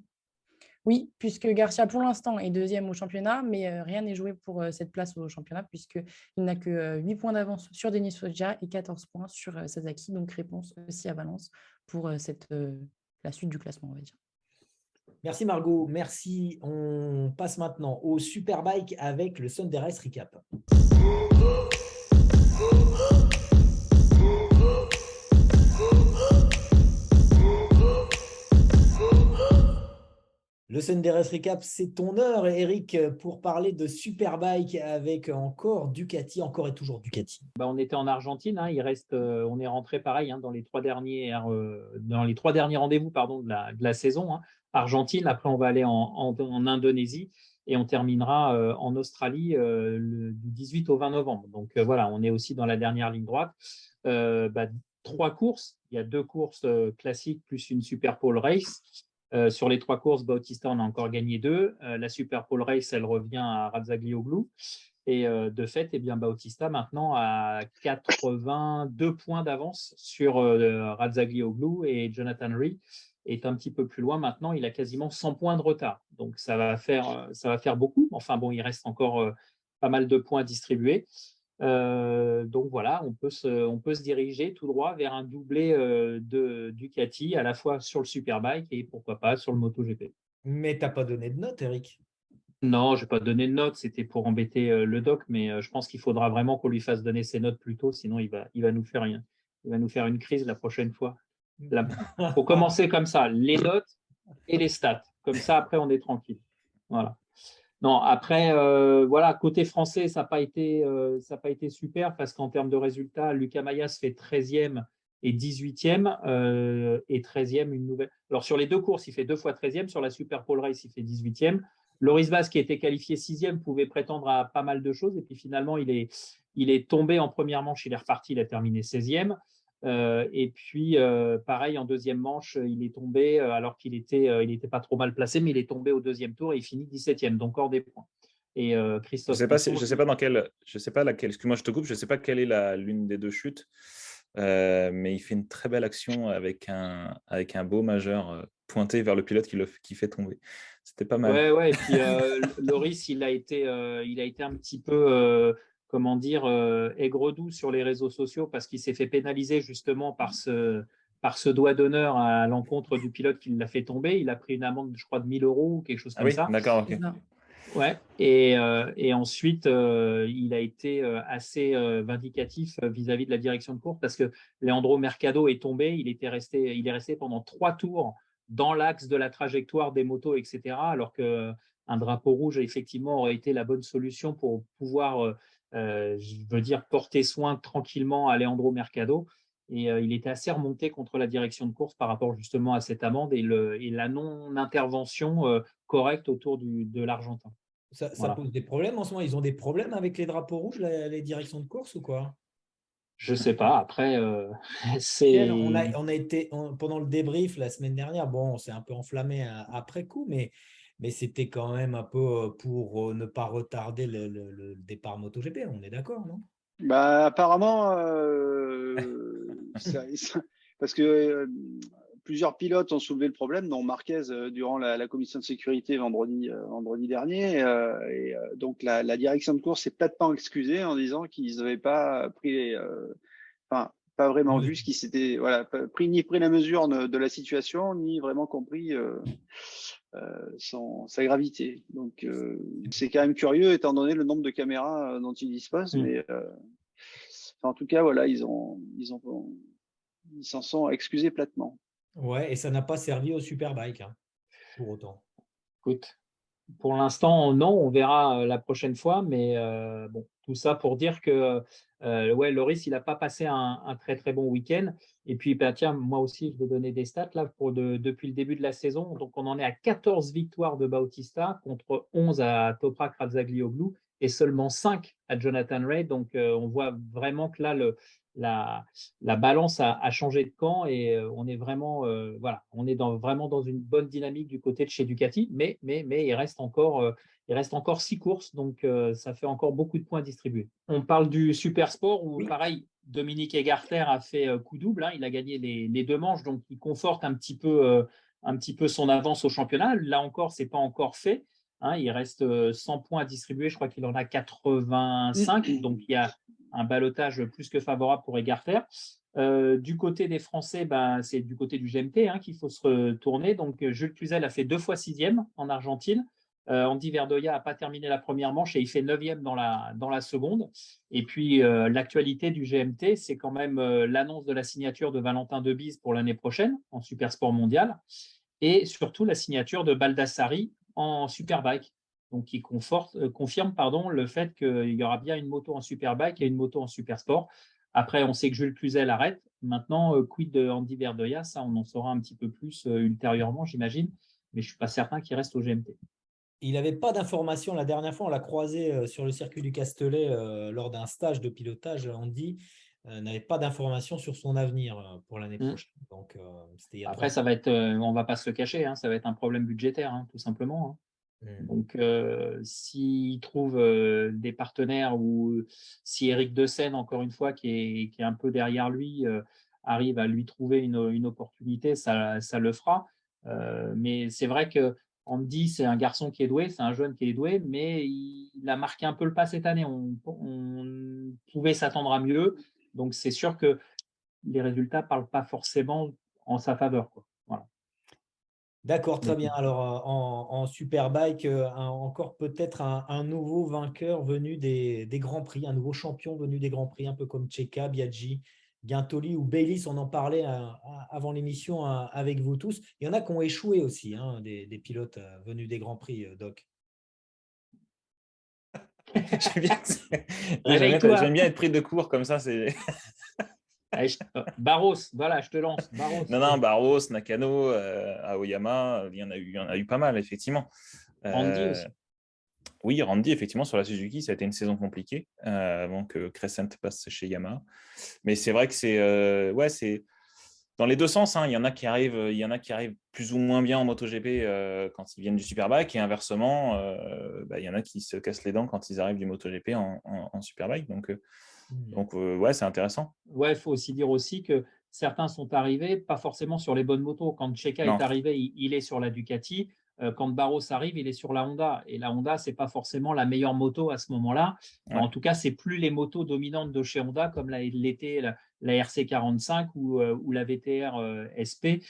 Oui, puisque Garcia, pour l'instant, est 2e au championnat, mais rien n'est joué pour cette place au championnat, puisqu'il n'a que 8 points d'avance sur Denis Foggia et 14 points sur Sasaki. Donc, réponse aussi à Valence pour la suite du classement, on va dire. Merci Margot, merci. On passe maintenant au Superbike avec le Sunday Race Recap. Le Sunday Race Recap, c'est ton heure, Eric, pour parler de Superbike avec encore Ducati, encore et toujours Ducati. On était en Argentine, hein, on est rentré pareil, hein, dans les 3 derniers rendez-vous de la saison. Hein. Argentine, après on va aller en Indonésie et on terminera en Australie du 18 au 20 novembre. Donc voilà, on est aussi dans la dernière ligne droite. 3 courses, il y a 2 courses classiques plus une Super Pole Race. Sur les 3 courses, Bautista en a encore gagné 2. La Super Pole Race, elle revient à Razzaglioglu. Et de fait, Bautista maintenant a 82 points d'avance sur Razzaglioglu, et Jonathan Rea est un petit peu plus loin maintenant. Il a quasiment 100 points de retard. Donc ça va faire beaucoup. Enfin bon, il reste encore pas mal de points à distribuer. Donc voilà, on peut se diriger tout droit vers un doublé de Ducati, à la fois sur le Superbike et pourquoi pas sur le MotoGP. Mais tu n'as pas donné de note, Eric. Non, je n'ai pas donné de notes, c'était pour embêter le doc, mais je pense qu'il faudra vraiment qu'on lui fasse donner ses notes plus tôt, sinon il va nous faire une crise la prochaine fois. Il faut commencer comme ça, les notes et les stats. Comme ça, après, on est tranquille. Voilà. Non, après, voilà, côté français, ça n'a pas été super parce qu'en termes de résultats, Lucas Mayas fait 13e et 18e et 13e une nouvelle. Alors, sur les 2 courses, il fait 2 fois 13e. Sur la Super Pole Race, il fait 18e. Loris Vaz, qui était qualifié 6e, pouvait prétendre à pas mal de choses. Et puis finalement, il est tombé en première manche, il est reparti, il a terminé 16e. Et puis, pareil, en deuxième manche, il est tombé alors qu'il était pas trop mal placé, mais il est tombé au 2e tour et il finit 17e, donc hors des points. Et Christophe, je sais pas dans quelle, je sais pas laquelle. Excuse-moi, je te coupe. Je sais pas quelle est l'une des 2 chutes, mais il fait une très belle action avec un beau majeur pointé vers le pilote qui fait tomber. C'était pas mal. Ouais. Et puis Loris, il a été un petit peu, comment dire, aigre-doux sur les réseaux sociaux parce qu'il s'est fait pénaliser justement par ce doigt d'honneur à l'encontre du pilote qui l'a fait tomber. Il a pris une amende, je crois, de 1 000 € ou quelque chose comme ça. D'accord, ok. Ouais. Et ensuite, il a été assez vindicatif vis-à-vis de la direction de course parce que Leandro Mercado est tombé. Il est resté pendant 3 tours dans l'axe de la trajectoire des motos, etc. Alors qu'un drapeau rouge, effectivement, aurait été la bonne solution pour pouvoir, je veux dire, porter soin tranquillement à Leandro Mercado. Et il était assez remonté contre la direction de course par rapport justement à cette amende et la non-intervention correcte autour de l'Argentin. Ça Voilà. pose des problèmes en ce moment. Ils ont des problèmes avec les drapeaux rouges, les directions de course ou quoi? Je ne sais pas. Après, Pierre, c'est… pendant le débrief la semaine dernière, bon, on s'est un peu enflammé après coup, mais c'était quand même un peu pour ne pas retarder le départ MotoGP. On est d'accord, non? Bah, apparemment, parce que plusieurs pilotes ont soulevé le problème, dont Marquez durant la commission de sécurité vendredi dernier. Donc la direction de course s'est platement excusée en disant qu'ils n'avaient pas pris, enfin, pas vraiment vu ce qui s'était, voilà, ni pris la mesure de la situation, ni vraiment compris sa gravité. Donc c'est quand même curieux étant donné le nombre de caméras dont ils disposent, mais en tout cas, voilà, ils s'en sont excusés platement. Ouais, et ça n'a pas servi au Superbike, hein, pour autant. Écoute, pour l'instant, non, on verra la prochaine fois, mais bon, tout ça pour dire que ouais, Loris, il n'a pas passé un très très bon week-end. Et puis, bah, tiens, moi aussi, je vais donner des stats là depuis le début de la saison. Donc, on en est à 14 victoires de Bautista contre 11 à Toprak Razgatlioglu et seulement 5 à Jonathan Rea. Donc, on voit vraiment que là, la balance a changé de camp et on est vraiment, voilà, on est vraiment dans une bonne dynamique du côté de chez Ducati, mais il reste encore 6 courses, donc ça fait encore beaucoup de points à distribuer. On parle du Super Sport où, pareil, Dominique Egarter a fait coup double, hein, il a gagné les 2 manches, donc il conforte un petit peu son avance au championnat. Là encore, ce n'est pas encore fait. Hein, il reste 100 points à distribuer, je crois qu'il en a 85, donc il y a un ballottage plus que favorable pour Egarter. Du côté des Français, c'est du côté du GMT qu'il faut se retourner. Donc, Jules Cluzel a fait 2 fois 6e en Argentine. Andy Verdoya n'a pas terminé la première manche et il fait 9e dans la seconde. Et puis, l'actualité du GMT, c'est quand même l'annonce de la signature de Valentin Debise pour l'année prochaine en Supersport mondial et surtout la signature de Baldassari en Superbike. Donc, qui confirme le fait qu'il y aura bien une moto en Superbike et une moto en Supersport. Après, on sait que Jules Cluzel arrête. Maintenant, quid de Andy Verdoya, ça, on en saura un petit peu plus ultérieurement, j'imagine. Mais je ne suis pas certain qu'il reste au GMT. Il n'avait pas d'informations. La dernière fois, on l'a croisé sur le circuit du Castellet lors d'un stage de pilotage. Andy n'avait pas d'informations sur son avenir pour l'année prochaine. Donc, après, ça va être, on ne va pas se le cacher, ça va être un problème budgétaire, tout simplement. Donc, s'il trouve des partenaires ou si Eric De Seine, encore une fois, qui est un peu derrière lui, arrive à lui trouver une opportunité, ça le fera. Mais c'est vrai que Andy, c'est un garçon qui est doué, c'est un jeune qui est doué, mais il a marqué un peu le pas cette année. On pouvait s'attendre à mieux. Donc, c'est sûr que les résultats ne parlent pas forcément en sa faveur, quoi. Voilà. D'accord, très bien. Alors, en Superbike, encore peut-être un nouveau vainqueur venu des Grands Prix, un nouveau champion venu des Grands Prix, un peu comme Checa, Biaggi, Guintoli ou Bayliss. On en parlait avant l'émission avec vous tous. Il y en a qui ont échoué aussi, des pilotes venus des Grands Prix, Doc. J'aime bien être pris de court comme ça. Barros, voilà, je te lance. Barros. Non, Barros, Nakano, Aoyama, il y en a eu pas mal, effectivement. Randy aussi. Oui, Randy, effectivement, sur la Suzuki, ça a été une saison compliquée avant que Crescent passe chez Yamaha. Mais c'est vrai que c'est dans les deux sens. Il y en a qui arrivent plus ou moins bien en MotoGP quand ils viennent du Superbike et inversement, il y en a qui se cassent les dents quand ils arrivent du MotoGP en Superbike. Donc, c'est intéressant. Ouais, il faut aussi dire aussi que certains sont arrivés, pas forcément sur les bonnes motos. Quand Checa est arrivé, il est sur la Ducati. Quand Barros arrive, il est sur la Honda. Et la Honda, ce n'est pas forcément la meilleure moto à ce moment-là. Ouais. En tout cas, ce n'est plus les motos dominantes de chez Honda, comme l'était la RC45 ou la VTR SP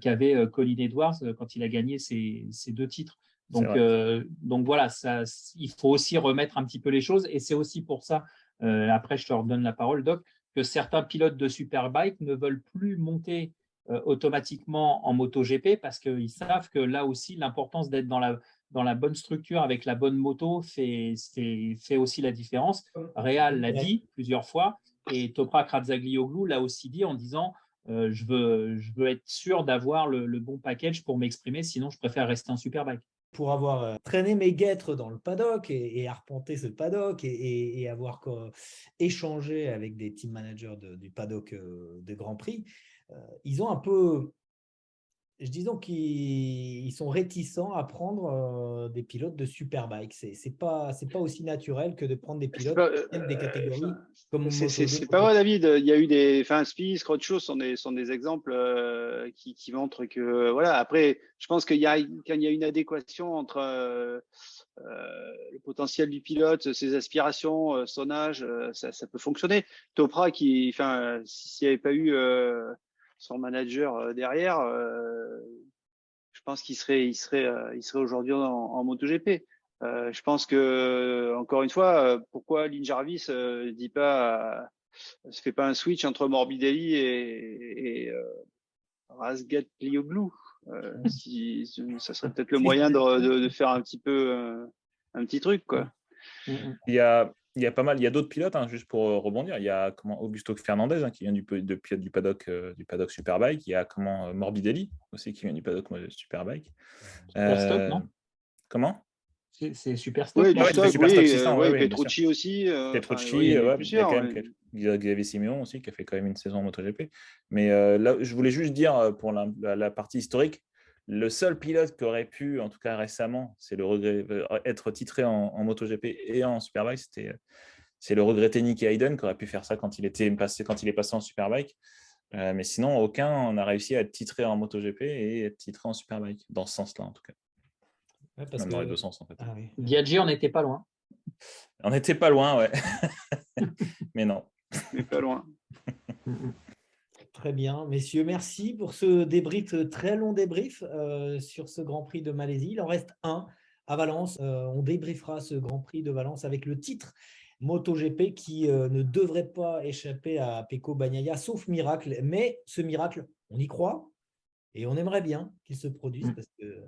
qu'avait Colin Edwards quand il a gagné ses 2 titres. Donc voilà, il faut aussi remettre un petit peu les choses. Et c'est aussi pour ça, après je te redonne la parole, Doc, que certains pilotes de Superbike ne veulent plus monter automatiquement en MotoGP parce qu'ils savent que là aussi, l'importance d'être dans la bonne structure avec la bonne moto fait aussi la différence. Réal l'a dit plusieurs fois, Et Toprak Razgatlioglu l'a aussi dit en disant je veux être sûr d'avoir le bon package pour m'exprimer, sinon je préfère rester en Superbike. Pour avoir traîné mes guêtres dans le paddock et arpenté ce paddock et avoir échangé avec des team managers du paddock de Grand Prix, ils ont un peu, disons qu'ils sont réticents à prendre des pilotes de Superbike. C'est pas aussi naturel que de prendre des pilotes qui viennent des catégories comme Moto2. C'est pas vrai, David. Il y a eu des, Spies, Crutchlow sont des exemples qui montrent que voilà. Après, je pense qu'il y a quand il y a une adéquation entre le potentiel du pilote, ses aspirations, son âge, ça peut fonctionner. Toprak, s'il n'y avait pas eu son manager derrière, je pense qu'il serait aujourd'hui en MotoGP. Je pense que, encore une fois, pourquoi Lynn Jarvis se fait pas un switch entre Morbidelli et Razgatlioglu, ça serait peut-être le moyen de faire un petit truc, quoi. Il y a pas mal, il y a d'autres pilotes, juste pour rebondir. Il y a Augusto Fernandez qui vient du paddock Superbike. Il y a Morbidelli aussi qui vient du paddock Superbike. Superstock, non? Comment? C'est Superstock. Oui, oui, Petrucci aussi. Petrucci, il y a plusieurs, Xavier Simeon aussi qui a fait quand même une saison en MotoGP. Mais là, je voulais juste dire pour la partie historique, le seul pilote qui aurait pu, en tout cas récemment, être titré en MotoGP et en Superbike, c'est le regretté Nicky Hayden qui aurait pu faire ça quand il est passé en Superbike. Mais sinon, aucun n'a réussi à être titré en MotoGP et être titré en Superbike, dans ce sens-là en tout cas. Ouais, même dans les deux sens en fait. Ah, oui. Biaggi, on n'était pas loin. On n'était pas loin, ouais. Mais non. Mais pas loin. Très bien, messieurs, merci pour ce débrief, très long débrief sur ce Grand Prix de Malaisie. Il en reste un à Valence. On débriefera ce Grand Prix de Valence avec le titre MotoGP qui ne devrait pas échapper à Pecco Bagnaia, sauf miracle. Mais ce miracle, on y croit et on aimerait bien qu'il se produise parce que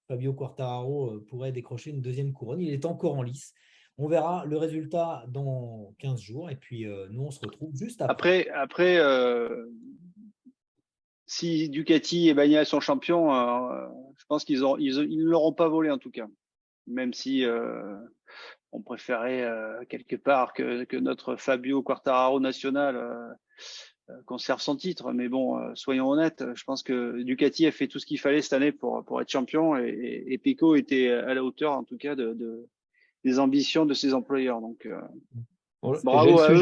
Fabio Quartararo pourrait décrocher une deuxième couronne. Il est encore en lice. On verra le résultat dans 15 jours et puis nous, on se retrouve juste après. Après, si Ducati et Bagnaia sont champions, je pense qu'ils ne l'auront pas volé en tout cas. Même si on préférait quelque part que notre Fabio Quartararo national conserve son titre. Mais bon, soyons honnêtes, je pense que Ducati a fait tout ce qu'il fallait cette année pour être champion et Pecco était à la hauteur en tout cas des ambitions de ses employeurs. Donc bravo à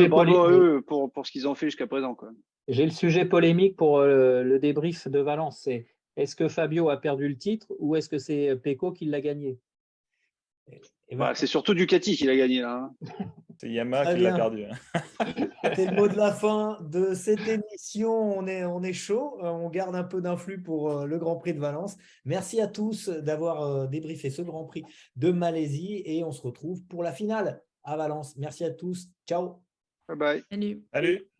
eux pour ce qu'ils ont fait jusqu'à présent, quoi. J'ai le sujet polémique pour le débrief de Valence. C'est est-ce que Fabio a perdu le titre ou est-ce que c'est Pecco qui l'a gagné? C'est surtout Ducati qui l'a gagné là. C'est Yamaha qui l'a perdu. C'est le mot de la fin de cette émission. On est chaud. On garde un peu d'influx pour le Grand Prix de Valence. Merci à tous d'avoir débriefé ce Grand Prix de Malaisie et on se retrouve pour la finale à Valence. Merci à tous. Ciao. Bye bye. Salut. Salut.